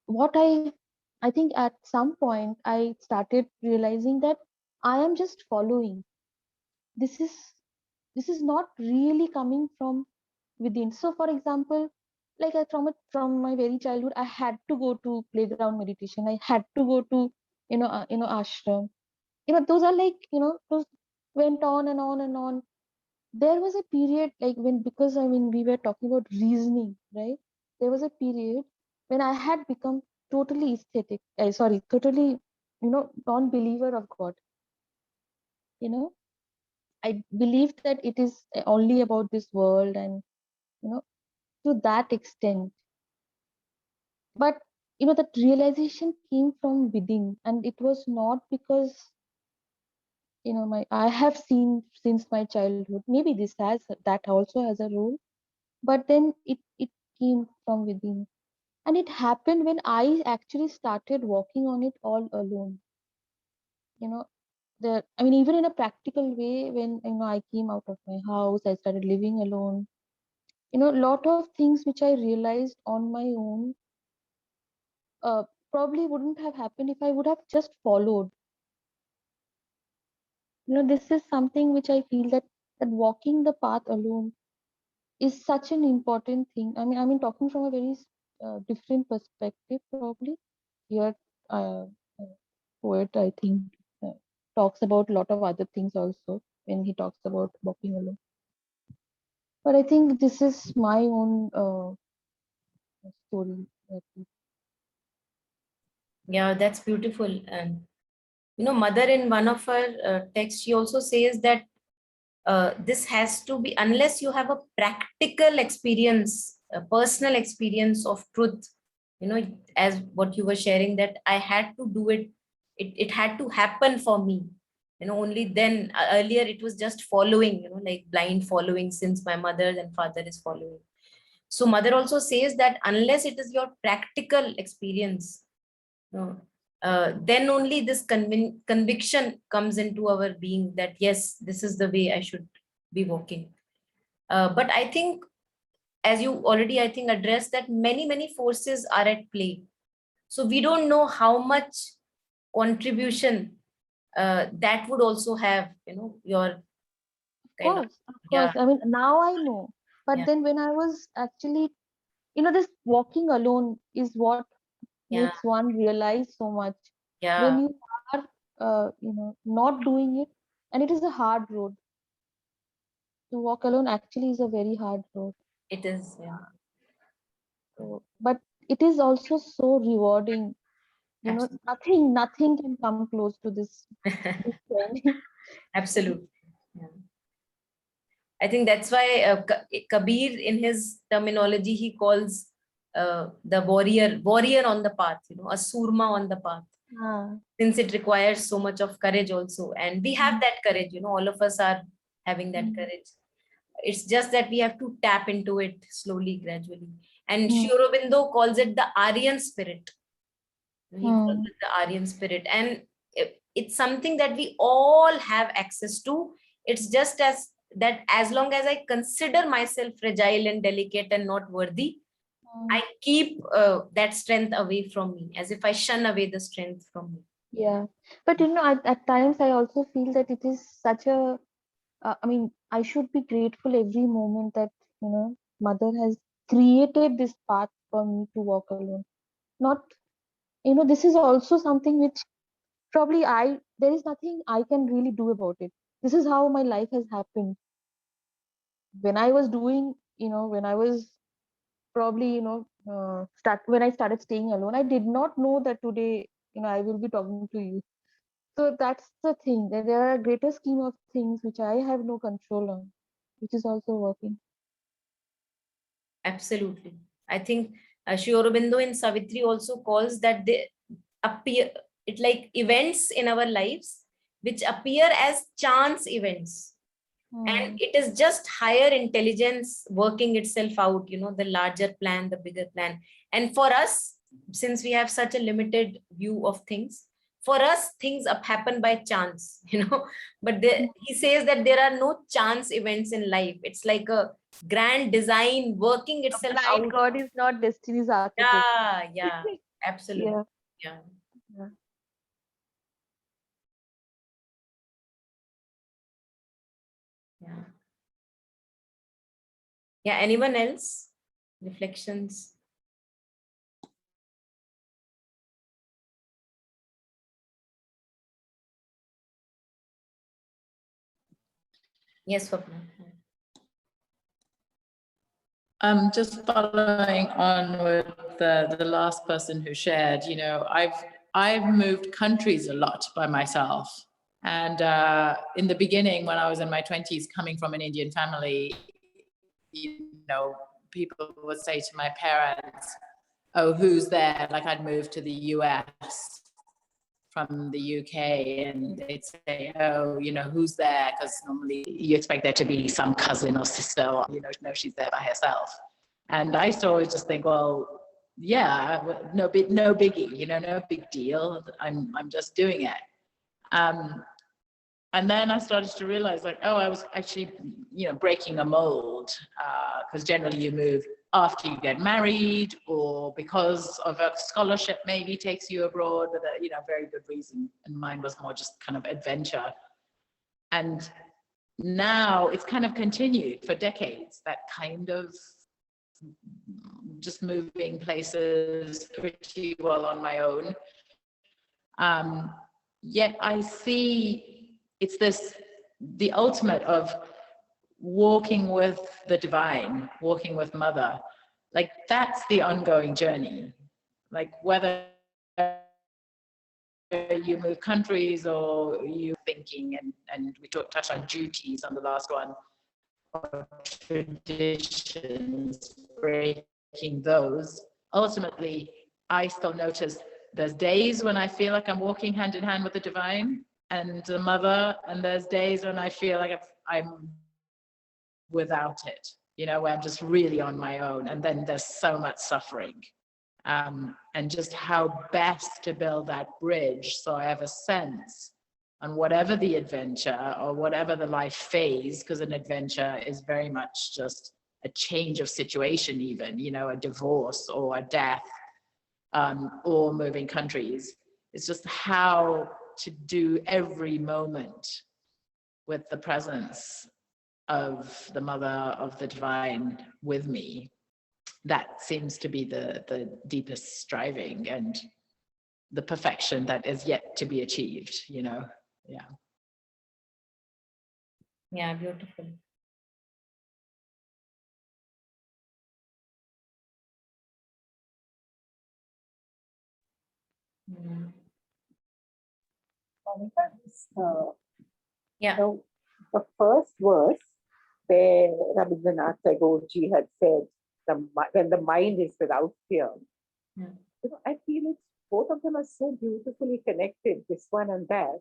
what I think at some point I started realizing that I am just following. This is this is not really coming from within. So, for example, like from my very childhood, I had to go to playground meditation. I had to go to ashram. Those are like those went on and on and on. There was a period like when, because I mean we were talking about reasoning, right? There was a period when I had become totally aesthetic, sorry, totally non-believer of God. you know I believed that it is only about this world, and you know to that extent. But that realization came from within, and it was not because my I have seen since my childhood. Maybe this has that also has a role, but then it came from within, and it happened when I actually started walking on it all alone. you know I mean, even in a practical way, when I came out of my house, I started living alone. A lot of things which I realized on my own, probably wouldn't have happened if I would have just followed. This is something which I feel that walking the path alone is such an important thing. I mean, talking from a very different perspective, probably. Here, poet, I think, uh, talks about a lot of other things also when he talks about walking alone. But I think this is my own story. Yeah, that's beautiful. And mother in one of her texts, she also says that this has to be, unless you have a practical experience, a personal experience of truth, as what you were sharing, that I had to do it, it had to happen for me, only then. Earlier it was just following, like blind following, since my mother and father is following. So mother also says that unless it is your practical experience, then only this conviction comes into our being that yes, this is the way I should be walking. But I think, as you already, I think, addressed, that many forces are at play. So we don't know how much contribution that would also have, your kind of, Of yeah, course. I mean, now I know. But yeah, then when I was actually, this walking alone is what yeah, makes one realize so much. When yeah, you are, not doing it, and it is a hard road. To walk alone actually is a very hard road. it is, yeah, But it is also so rewarding. absolutely. Nothing can come close to this journey. Absolutely. Yeah. I think that's why Kabir, in his terminology, he calls the warrior on the path, a surma on the path, Ah, since it requires so much of courage also. And we have that courage, all of us are having that mm, courage. It's just that we have to tap into it slowly, gradually. And mm, Sri Aurobindo calls it the Aryan spirit. He calls mm. it the Aryan spirit. And it's something that we all have access to. It's just as that, as long as I consider myself fragile and delicate and not worthy, I keep that strength away from me, as if I shun away the strength from me. Yeah. But at times I also feel that it is such a, I mean, I should be grateful every moment that, mother has created this path for me to walk alone. Not, this is also something which probably there is nothing I can really do about it. This is how my life has happened. When I was doing, when I was probably, when I started staying alone, I did not know that today, I will be talking to you. So that's the thing, that there are a greater scheme of things which I have no control on, which is also working. Absolutely. I think Sri Aurobindo in Savitri also calls that they appear, it like events in our lives which appear as chance events. And Hmm. it is just higher intelligence working itself out, the larger plan, the bigger plan. And for us, since we have such a limited view of things, for us things happen by chance, but he says that there are no chance events in life. It's like a grand design working A itself blind out. God is not destiny's architect. Yeah, yeah, absolutely. Yeah. Yeah, Yeah. yeah. Yeah, anyone else? Reflections? Yes, Swapna. Just following on with the last person who shared, I've moved countries a lot by myself. And in the beginning, when I was in my 20s, coming from an Indian family, people would say to my parents, "Oh, who's there?" Like I'd moved to the US from the UK, and they'd say, "Oh, who's there?" Because normally you expect there to be some cousin or sister, or no, she's there by herself. And I used to always just think, well, yeah, no biggie, no big deal. I'm just doing it. And then I started to realize, like, oh, I was actually, breaking a mold, because generally you move after you get married, or because of a scholarship maybe takes you abroad with a, you know, very good reason. And mine was more just kind of adventure. And now it's kind of continued for decades, that kind of just moving places pretty well on my own. Yet I see it's the ultimate of walking with the divine, walking with mother. Like, that's the ongoing journey. Like, whether you move countries or you thinking, and we touched on duties on the last one, or traditions, breaking those. Ultimately, I still notice there's days when I feel like I'm walking hand in hand with the divine and the mother, and there's days when I feel like I'm without it, you know, where I'm just really on my own, and then there's so much suffering. And just how best to build that bridge, so I have a sense on whatever the adventure or whatever the life phase, because an adventure is very much just a change of situation, even, you know, a divorce or a death, or moving countries. It's just how to do every moment with the presence of the mother, of the divine with me. That seems to be the deepest striving and the perfection that is yet to be achieved, you know. Yeah. Yeah, beautiful. Mm. Yeah. So the first verse where Rabindranath Tagore ji had said, when the mind is without fear, Yeah. you know, I feel it's both of them are so beautifully connected, this one and that,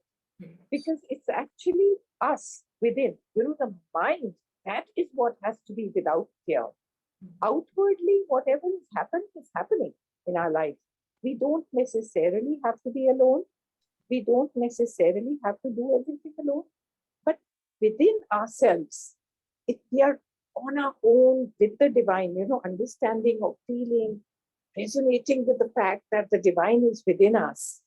because it's actually us within. You know, the mind, that is what has to be without fear. Outwardly, whatever is happening in our lives. We don't necessarily have to be alone. We don't necessarily have to do everything alone. But within ourselves, if we are on our own with the divine, you know, understanding or feeling, resonating with the fact that the divine is within us,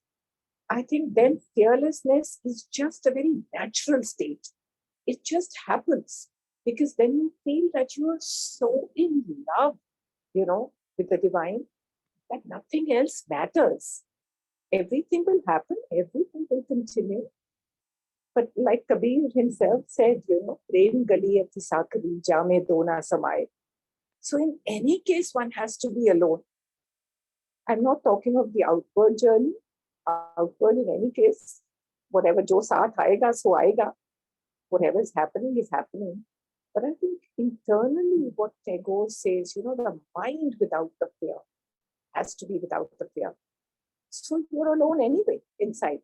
I think then fearlessness is just a very natural state. It just happens because then you feel that you are so in love, you know, with the divine, that nothing else matters. Everything will happen, everything will continue. But like Kabir himself said, you know, Prem gali ati sakari jame dona samay. So in any case, one has to be alone. I'm not talking of the outward journey. Outward, in any case, whatever jo saath aayega, so aayega. Whatever is happening. But I think internally, what Tagore says, you know, the mind without the fear has to be without the fear. So you're alone anyway inside.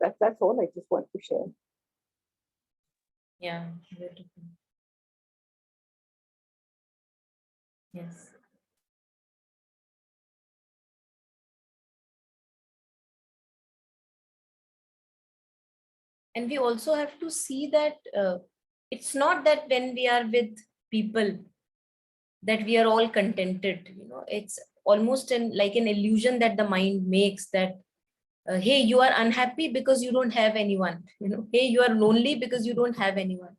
That's all I just want to share. Yeah, beautiful. Yes. And we also have to see that it's not that when we are with people that we are all contented, you know, it's almost like an illusion that the mind makes, that hey, you are unhappy because you don't have anyone, you know, hey, you are lonely because you don't have anyone.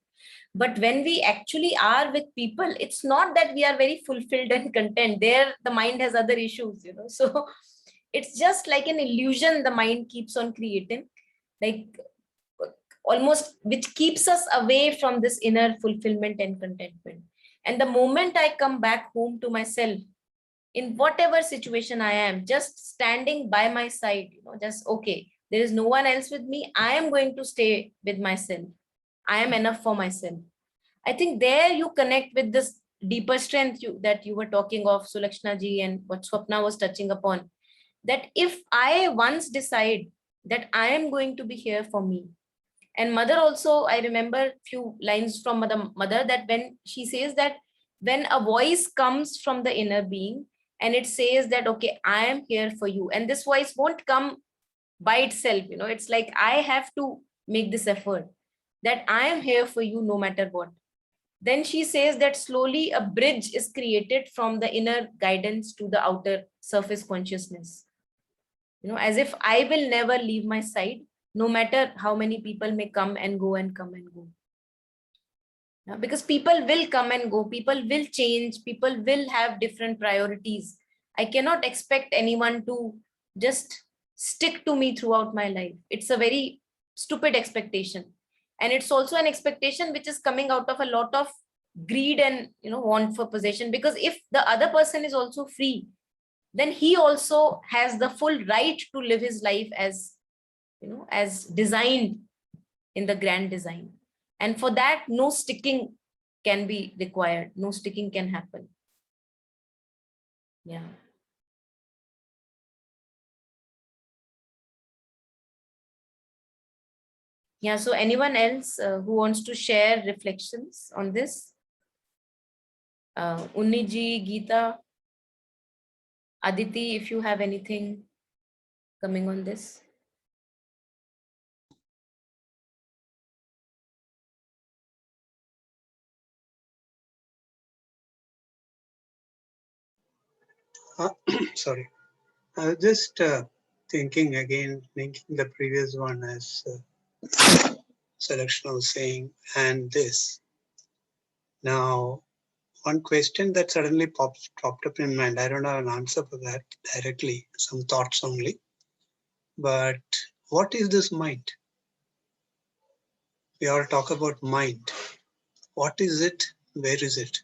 But when we actually are with people, it's not that we are very fulfilled and content. There the mind has other issues, you know. So it's just like an illusion the mind keeps on creating, like almost, which keeps us away from this inner fulfillment and contentment. And the moment I come back home to myself, in whatever situation I am, just standing by my side, you know, just okay, there is no one else with me, I am going to stay with myself, I am enough for myself. I think there you connect with this deeper strength that you were talking of, Sulakshana ji, and what Swapna was touching upon, that if I once decide that I am going to be here for me. And mother also, I remember few lines from mother, that when she says that when a voice comes from the inner being and it says that, okay, I am here for you, and this voice won't come by itself, you know, it's like I have to make this effort, that I am here for you no matter what. Then she says that slowly a bridge is created from the inner guidance to the outer surface consciousness. As if I will never leave my side, no matter how many people may come and go and come and go. Because people will come and go, people will change, people will have different priorities. I cannot expect anyone to just stick to me throughout my life. It's a very stupid expectation. And it's also an expectation which is coming out of a lot of greed and want for possession. Because if the other person is also free, then he also has the full right to live his life as designed in the grand design. And for that, no sticking can be required. No sticking can happen. Yeah. Yeah. So anyone else who wants to share reflections on this? Unniji, Geeta, Aditi, if you have anything coming on this. Sorry. I was just thinking again, linking the previous one as Selection was saying, and this. Now, one question that suddenly popped up in mind, I don't have an answer for that directly, some thoughts only. But what is this mind? We all talk about mind. What is it? Where is it?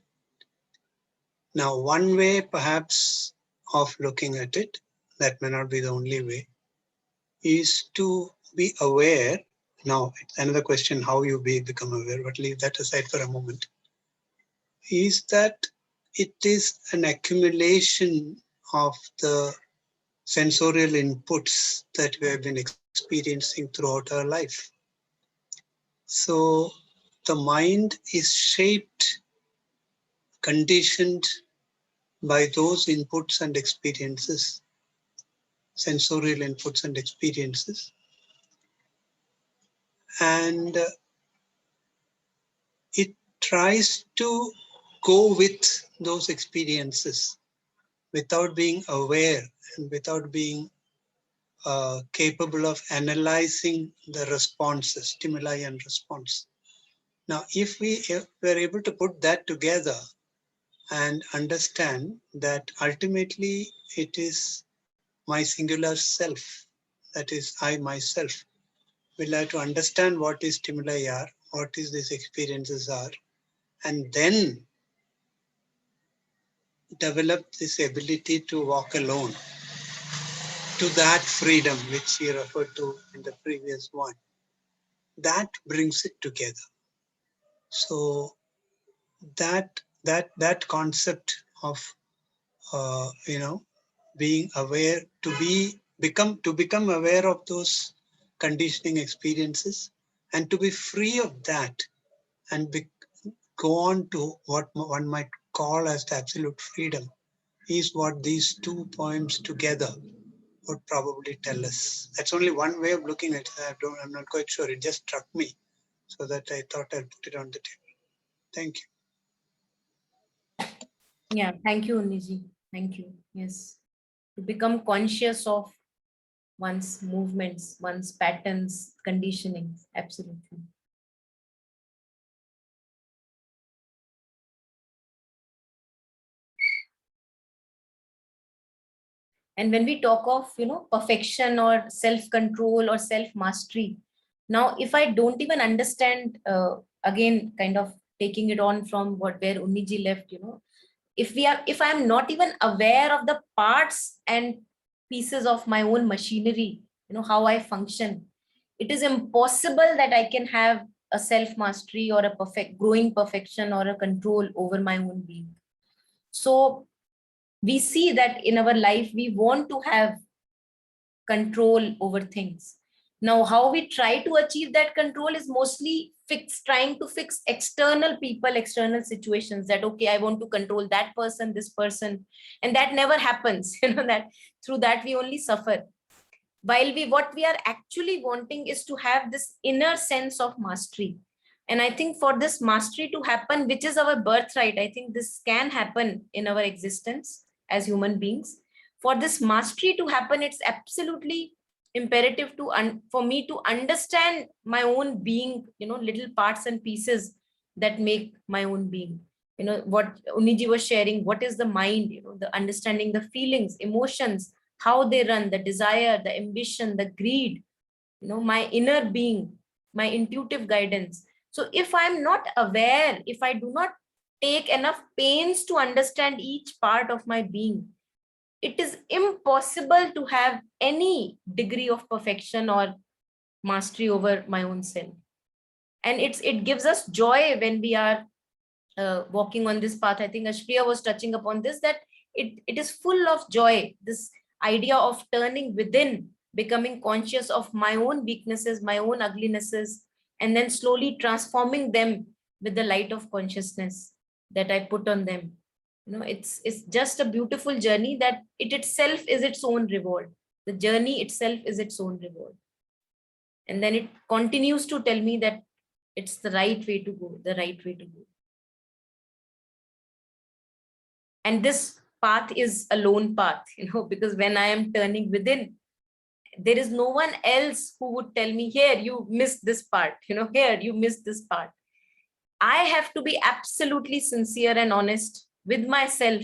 Now, one way perhaps of looking at it, that may not be the only way, is to be aware. Now, it's another question how you become aware, but leave that aside for a moment. Is that it is an accumulation of the sensorial inputs that we have been experiencing throughout our life. So the mind is shaped, conditioned by those inputs and experiences, sensorial inputs and experiences. And it tries to go with those experiences without being aware and without being capable of analyzing the responses, stimuli and response. Now, if we were able to put that together and understand that ultimately it is my singular self, that is I myself, will have to understand what these stimuli are, what these experiences are, and then develop this ability to walk alone to that freedom which he referred to in the previous one. That brings it together. So that concept of being aware, to become aware of those conditioning experiences and to be free of that and go on to what one might call as the absolute freedom is what these two poems together would probably tell us. That's only one way of looking at it. I'm not quite sure. It just struck me so that I thought I'd put it on the table. Thank you. Yeah, thank you, Unniji. Thank you. Yes. To become conscious of one's movements, one's patterns, conditioning. Absolutely. And when we talk of, perfection or self-control or self-mastery, now, if I don't even understand, again, kind of taking it on from where Unniji left, if I'm not even aware of the parts and pieces of my own machinery, how I function, it is impossible that I can have a self-mastery or a growing perfection or a control over my own being. So we see that in our life, we want to have control over things. Now, how we try to achieve that control is mostly trying to fix external people, external situations, that, okay, I want to control that person, this person, and that never happens, that through that we only suffer. While what we are actually wanting is to have this inner sense of mastery, And I think for this mastery to happen, which is our birthright, I think this can happen in our existence as human beings. For this mastery to happen, it's absolutely imperative for me to understand my own being, little parts and pieces that make my own being. What Uniji was sharing, what is the mind, the understanding the feelings, emotions, how they run, the desire, the ambition, the greed, my inner being, my intuitive guidance. So if I'm not aware, if I do not take enough pains to understand each part of my being, it is impossible to have any degree of perfection or mastery over my own self. And it gives us joy when we are walking on this path. I think Ashpriya was touching upon this, that it is full of joy, this idea of turning within, becoming conscious of my own weaknesses, my own uglinesses, and then slowly transforming them with the light of consciousness that I put on them. It's just a beautiful journey that it itself is its own reward. The journey itself is its own reward. And then it continues to tell me that it's the right way to go, the right way to go. And this path is a lone path, because when I am turning within, there is no one else who would tell me, here, you missed this part, here, you missed this part. I have to be absolutely sincere and honest with myself.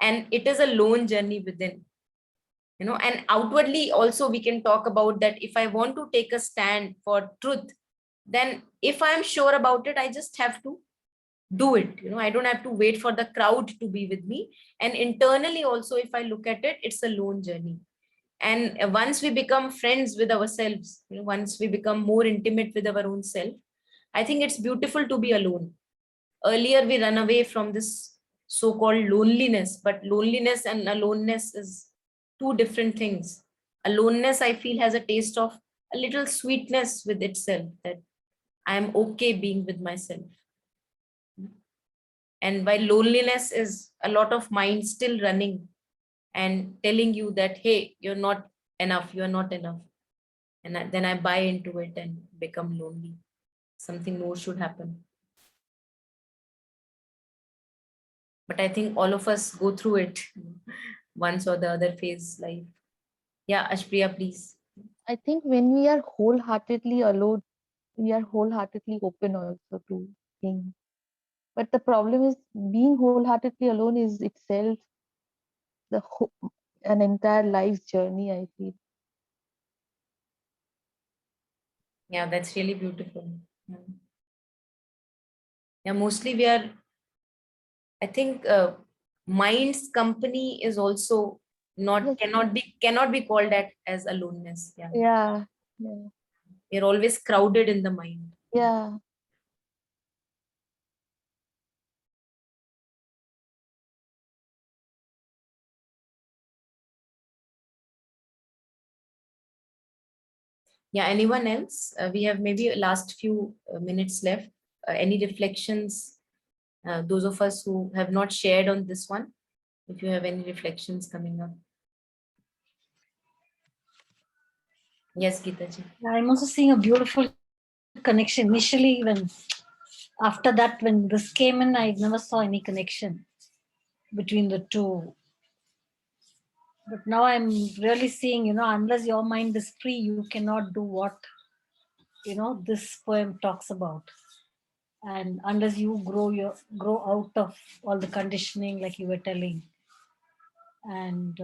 And it is a lone journey within, and outwardly also we can talk about that. If I want to take a stand for truth, then if I'm sure about it, I just have to do it. I don't have to wait for the crowd to be with me. And internally also, if I look at it, it's a lone journey. And once we become friends with ourselves, once we become more intimate with our own self, I think it's beautiful to be alone. Earlier we run away from this so-called loneliness, but loneliness and aloneness is two different things. Aloneness, I feel, has a taste of a little sweetness with itself, that I am okay being with myself. And while loneliness is a lot of mind still running and telling you that, hey, you're not enough, you're not enough. And then I buy into it and become lonely. Something more should happen. But I think all of us go through it once or the other phase life. Yeah, Ashpriya, please. I think when we are wholeheartedly alone, we are wholeheartedly open also to things. But the problem is being wholeheartedly alone is itself an entire life's journey, I feel. Yeah, that's really beautiful. Yeah, mostly we are, I think mind's company is also not, Yes. cannot be called that as aloneness. Yeah. Yeah. We're always crowded in the mind. Yeah. Yeah, anyone else? We have maybe last few minutes left. Any reflections? Those of us who have not shared on this one, if you have any reflections coming up. Yes, Geeta ji. I'm also seeing a beautiful connection. Initially, after that, when this came in, I never saw any connection between the two. But now I'm really seeing, unless your mind is free, you cannot do what, this poem talks about. And unless you grow out of all the conditioning, like you were telling. And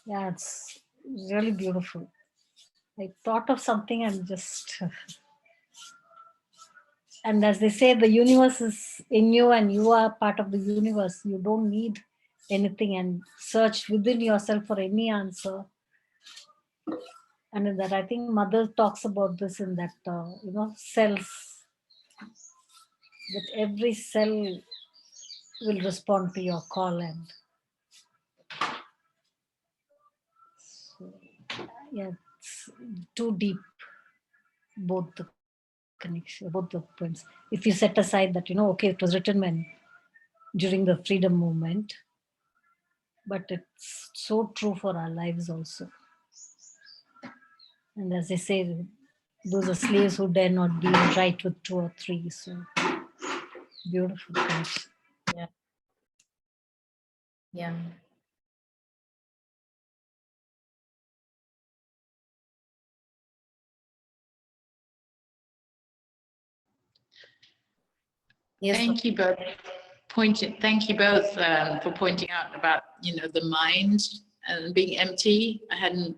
yeah, it's really beautiful. I thought of something and just, and as they say, the universe is in you and you are part of the universe. You don't need anything and search within yourself for any answer. And in that, I think Mother talks about this in that, cells, that every cell will respond to your call. And so, yeah, it's too deep, both the connection, both the points. If you set aside that, okay, it was written during the freedom movement, but it's so true for our lives also. And as they say, those are slaves who dare not deal right with 2 or 3. So beautiful things. Yeah. Yeah. Yes. Thank you both. Thank you both for pointing out about the mind and being empty. I hadn't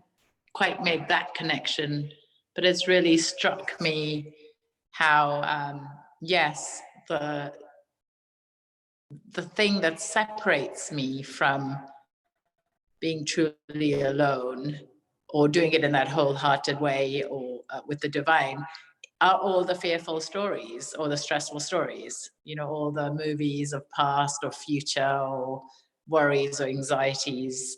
quite made that connection, but it's really struck me how yes, the thing that separates me from being truly alone or doing it in that wholehearted way or with the divine are all the fearful stories or the stressful stories, all the movies of past or future or worries or anxieties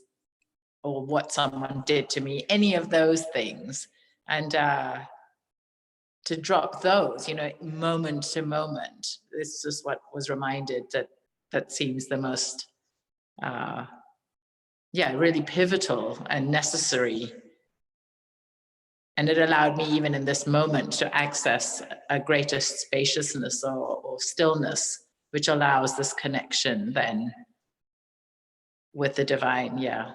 or what someone did to me, any of those things. And to drop those, moment to moment, this is what was reminded that seems the most, really pivotal and necessary. And it allowed me, even in this moment, to access a greater spaciousness or stillness, which allows this connection then with the divine. Yeah.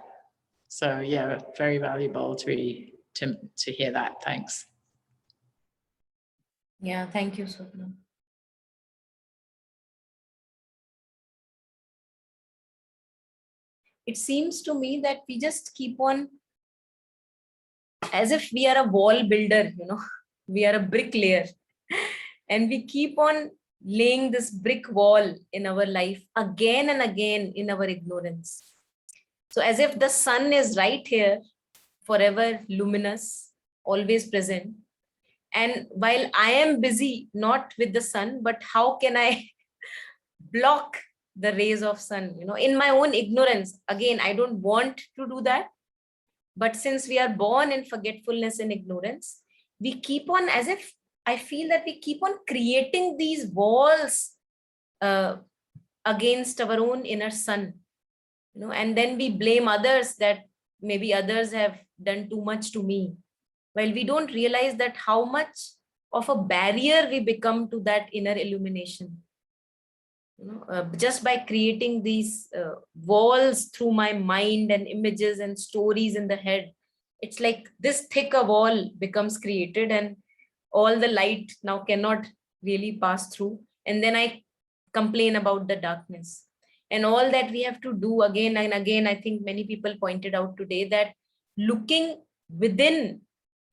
So yeah, very valuable to hear that. Thanks. Yeah. Thank you, Swapna. It seems to me that we just keep on, as if we are a wall builder, we are a bricklayer, and we keep on laying this brick wall in our life again and again in our ignorance. So as if the sun is right here, forever luminous, always present. And while I am busy, not with the sun, but how can I block the rays of sun, in my own ignorance? Again, I don't want to do that. But since we are born in forgetfulness and ignorance, we keep on, as if I feel that we keep on creating these walls against our own inner sun, and then we blame others that maybe others have done too much to me, while we don't realize that how much of a barrier we become to that inner illumination. Just by creating these walls through my mind and images and stories in the head, it's like this thicker wall becomes created, and all the light now cannot really pass through. And then I complain about the darkness. And all that we have to do again and again, I think many people pointed out today, that looking within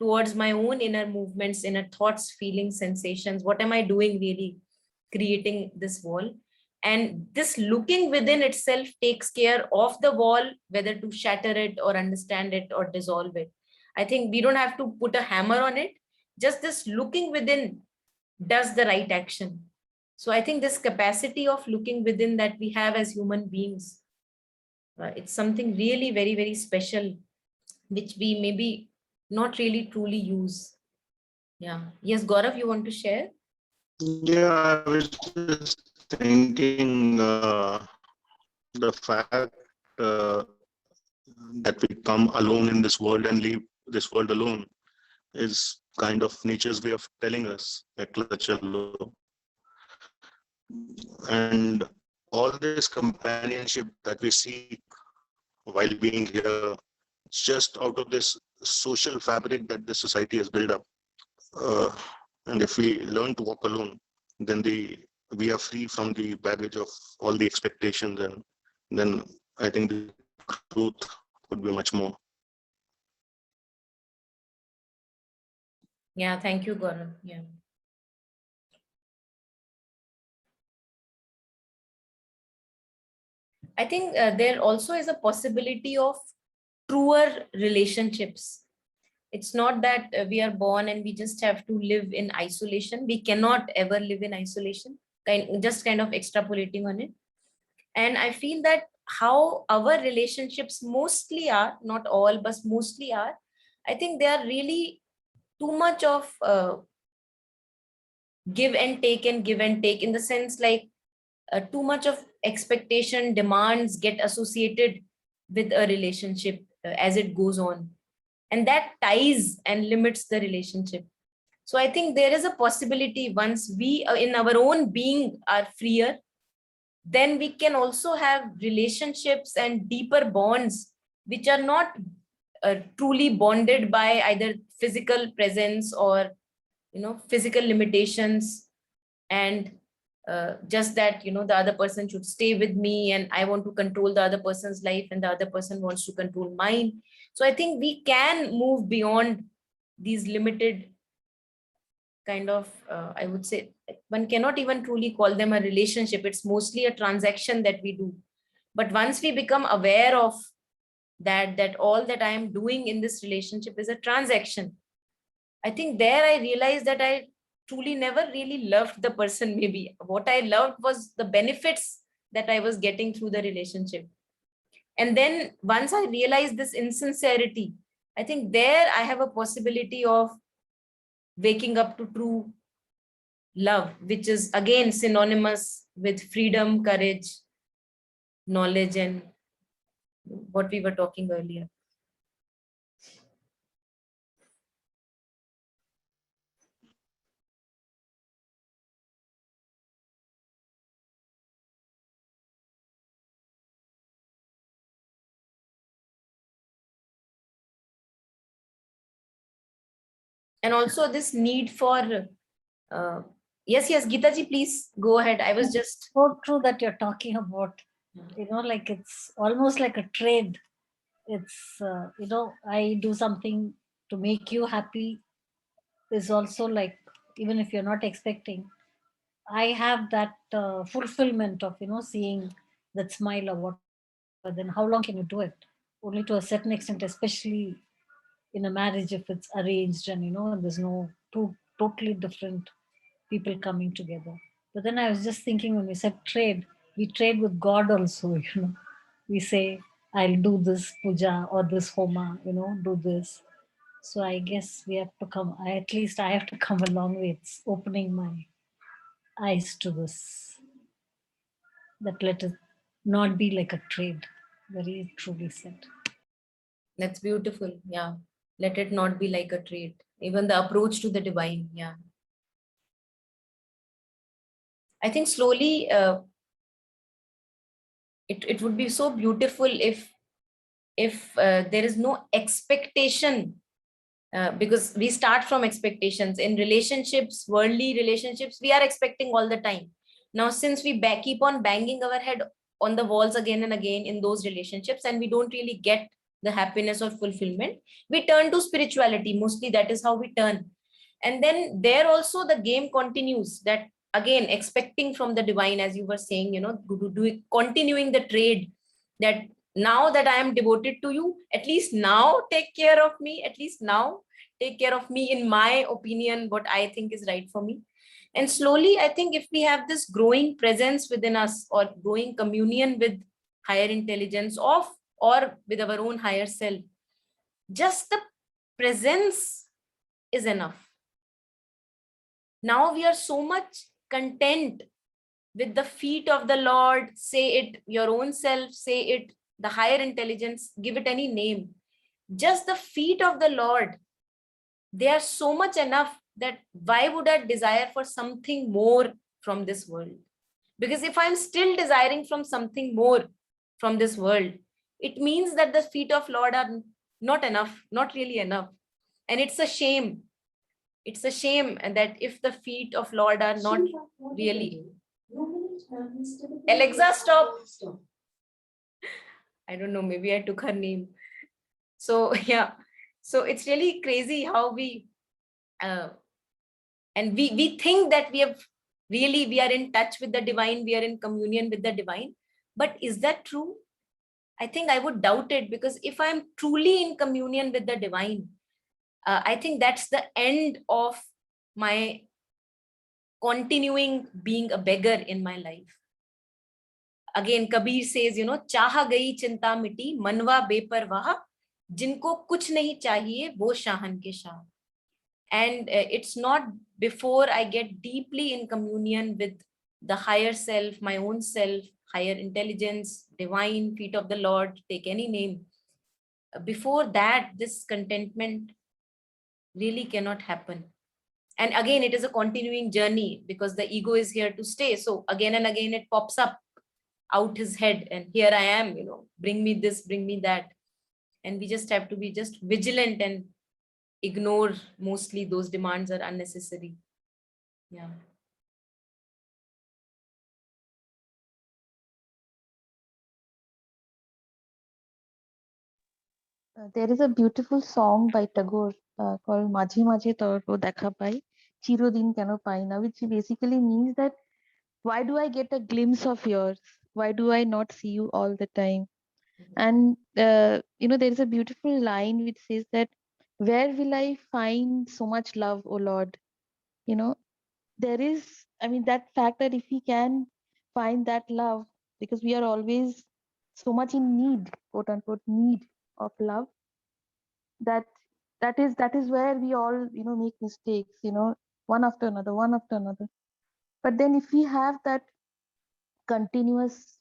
towards my own inner movements, inner thoughts, feelings, sensations, what am I doing really creating this wall? And this looking within itself takes care of the wall, whether to shatter it or understand it or dissolve it. I think we don't have to put a hammer on it. Just this looking within does the right action. So I think this capacity of looking within that we have as human beings, it's something really very, very special, which we maybe not really truly use. Yeah. Yes, Gaurav, you want to share? Yeah, I was just thinking the fact that we come alone in this world and leave this world alone is kind of nature's way of telling us, and all this companionship that we seek while being here, it's just out of this social fabric that the society has built up. And if we learn to walk alone, then we are free from the baggage of all the expectations, and then I think the truth would be much more. Yeah, thank you, Gaurav. Yeah. I think there also is a possibility of truer relationships. It's not that we are born and we just have to live in isolation. We cannot ever live in isolation, just kind of extrapolating on it. And I feel that how our relationships mostly are, not all, but mostly are, I think they are really too much of give and take and give and take, in the sense like too much of expectation, demands get associated with a relationship as it goes on. And that ties and limits the relationship. So I think there is a possibility once we in our own being are freer, then we can also have relationships and deeper bonds which are not truly bonded by either physical presence or physical limitations, and just that the other person should stay with me and I want to control the other person's life and the other person wants to control mine. So I think we can move beyond these limited kind of I would say one cannot even truly call them a relationship. It's mostly a transaction that we do. But once we become aware of that all that I am doing in this relationship is a transaction, I think there I realized that I truly never really loved the person. Maybe what I loved was the benefits that I was getting through the relationship. And then once I realized this insincerity, I think there I have a possibility of waking up to true love, which is again synonymous with freedom, courage, knowledge, and what we were talking earlier. And also this need for yes, Geeta ji, please go ahead. I was just So true that you're talking about, like it's almost like a trade. It's, I do something to make you happy is also like, even if you're not expecting, I have that fulfillment of, seeing that smile or whatever, then how long can you do it? Only to a certain extent, especially in a marriage if it's arranged and, there's no two totally different people coming together. But then I was just thinking when we said trade, we trade with God also, We say, I'll do this puja or this homa, do this. So I guess we have to come, at least I have to come a long way. It's opening my eyes to this, that let it not be like a trade. Very truly said. That's beautiful. Yeah. Let it not be like a trade. Even the approach to the divine. Yeah. I think slowly it would be so beautiful if there is no expectation, because we start from expectations in relationships, worldly relationships, we are expecting all the time. Now, since we keep on banging our head on the walls again and again in those relationships and we don't really get the happiness or fulfillment, we turn to spirituality. Mostly that is how we turn. And then there also the game continues, that again expecting from the divine, as you were saying, continuing the trade, that now that I am devoted to you, at least now take care of me, at least now take care of me in my opinion, what I think is right for me. And slowly, I think if we have this growing presence within us or growing communion with higher intelligence or with our own higher self, just the presence is enough. Now we are so much content with the feet of the Lord, say it your own self, say it the higher intelligence, give it any name. Just the feet of the Lord, they are so much enough that why would I desire for something more from this world? Because if I'm still desiring from something more from this world, it means that the feet of Lord are not enough, not really enough. And it's a shame. It's a shame that if the feet of Lord are not really. Alexa, stop. I don't know, maybe I took her name. So yeah, so it's really crazy how we and we think that we are in touch with the divine, we are in communion with the divine. But is that true? I think I would doubt it, because if I'm truly in communion with the divine, I think that's the end of my continuing being a beggar in my life. Again, Kabir says, चाहा गई चिंता मिटी मनवा बेपरवाह, जिनको कुछ नहीं चाहिए वो शाहन के Shah. And it's not before I get deeply in communion with the higher self, my own self, higher intelligence, divine, feet of the Lord, take any name. Before that, this contentment really cannot happen. And again, it is a continuing journey because the ego is here to stay. So again and again, it pops up out his head, and here I am, bring me this, bring me that. And we just have to be just vigilant and ignore mostly those demands are unnecessary. Yeah. There is a beautiful song by Tagore called Majhe Majhe Toro Dekha Pai, Chirodin Keno Pai Na, which basically means that why do I get a glimpse of yours? Why do I not see you all the time? And there is a beautiful line which says that, where will I find so much love, O Lord? There is, that fact that if we can find that love, because we are always so much in need, quote unquote, need of love, that is where we all make mistakes, one after another, one after another. But then if we have that continuous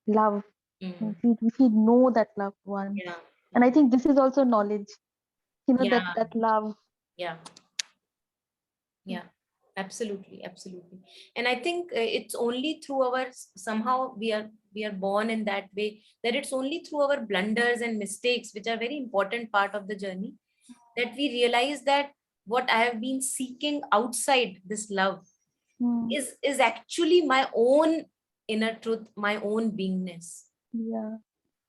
love, Mm. if we know that love once, Yeah. and I think this is also knowledge, Yeah. that love. Yeah. Yeah, absolutely, absolutely. And I think it's only through our, somehow we are born in that way, that it's only through our blunders and mistakes, which are very important part of the journey, that we realize that what I have been seeking outside this love Hmm. is actually my own inner truth, my own beingness. Yeah.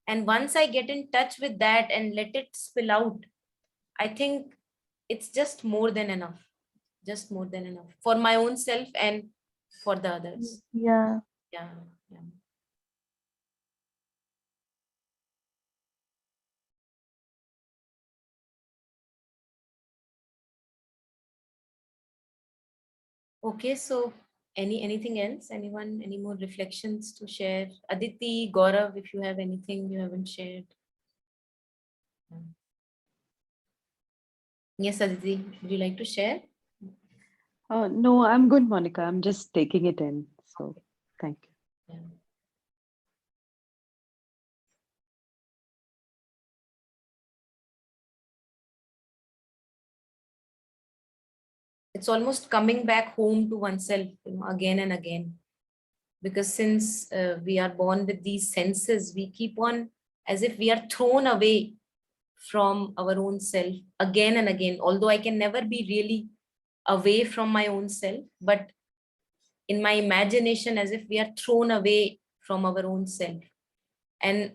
And once I get in touch with that and let it spill out, I think it's just more than enough, just more than enough for my own self and for the others. Yeah. Yeah, yeah. Okay, so anything else? Anyone, any more reflections to share? Aditi, Gaurav, if you have anything you haven't shared. Yes, Aditi, would you like to share? No, I'm good, Monica. I'm just taking it in. So thank you. Yeah. It's almost coming back home to oneself, again and again. Because since we are born with these senses, we keep on as if we are thrown away from our own self again and again. Although I can never be really away from my own self, but in my imagination, as if we are thrown away from our own self. And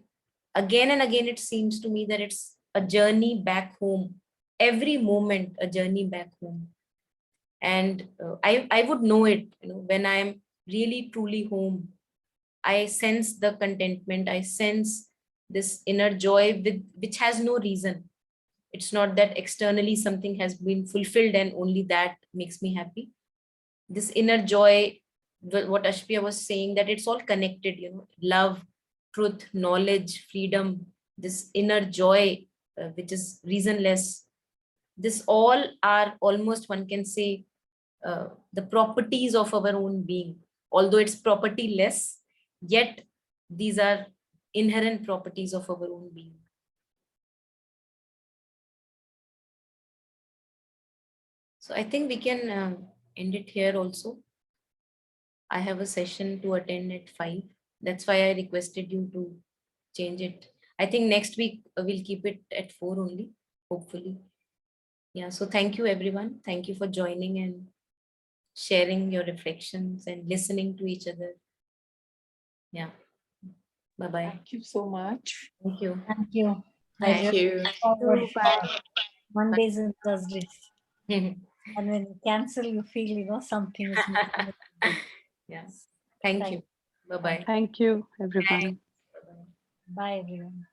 and again, it seems to me that it's a journey back home. Every moment, a journey back home. And I would know it, when I'm really truly home. I sense the contentment. I sense this inner joy which has no reason. It's not that externally something has been fulfilled and only that makes me happy. This inner joy, what Ashpia was saying, that it's all connected, love, truth, knowledge, freedom, this inner joy, which is reasonless. This all are almost, one can say, the properties of our own being. Although it's property less, yet these are inherent properties of our own being. So I think we can end it here also. I have a session to attend at 5. That's why I requested you to change it. I think next week we'll keep it at 4 only, hopefully. Yeah, so thank you everyone. Thank you for joining and sharing your reflections and listening to each other. Yeah. Bye-bye. Thank you so much. Thank you. Thank you. Thank you. look forward Bye. for Mondays and Thursdays. Yeah. And when you cancel, you feel, something is missing. Thank Thank you. Bye-bye. Thank you, everyone. Bye, everyone.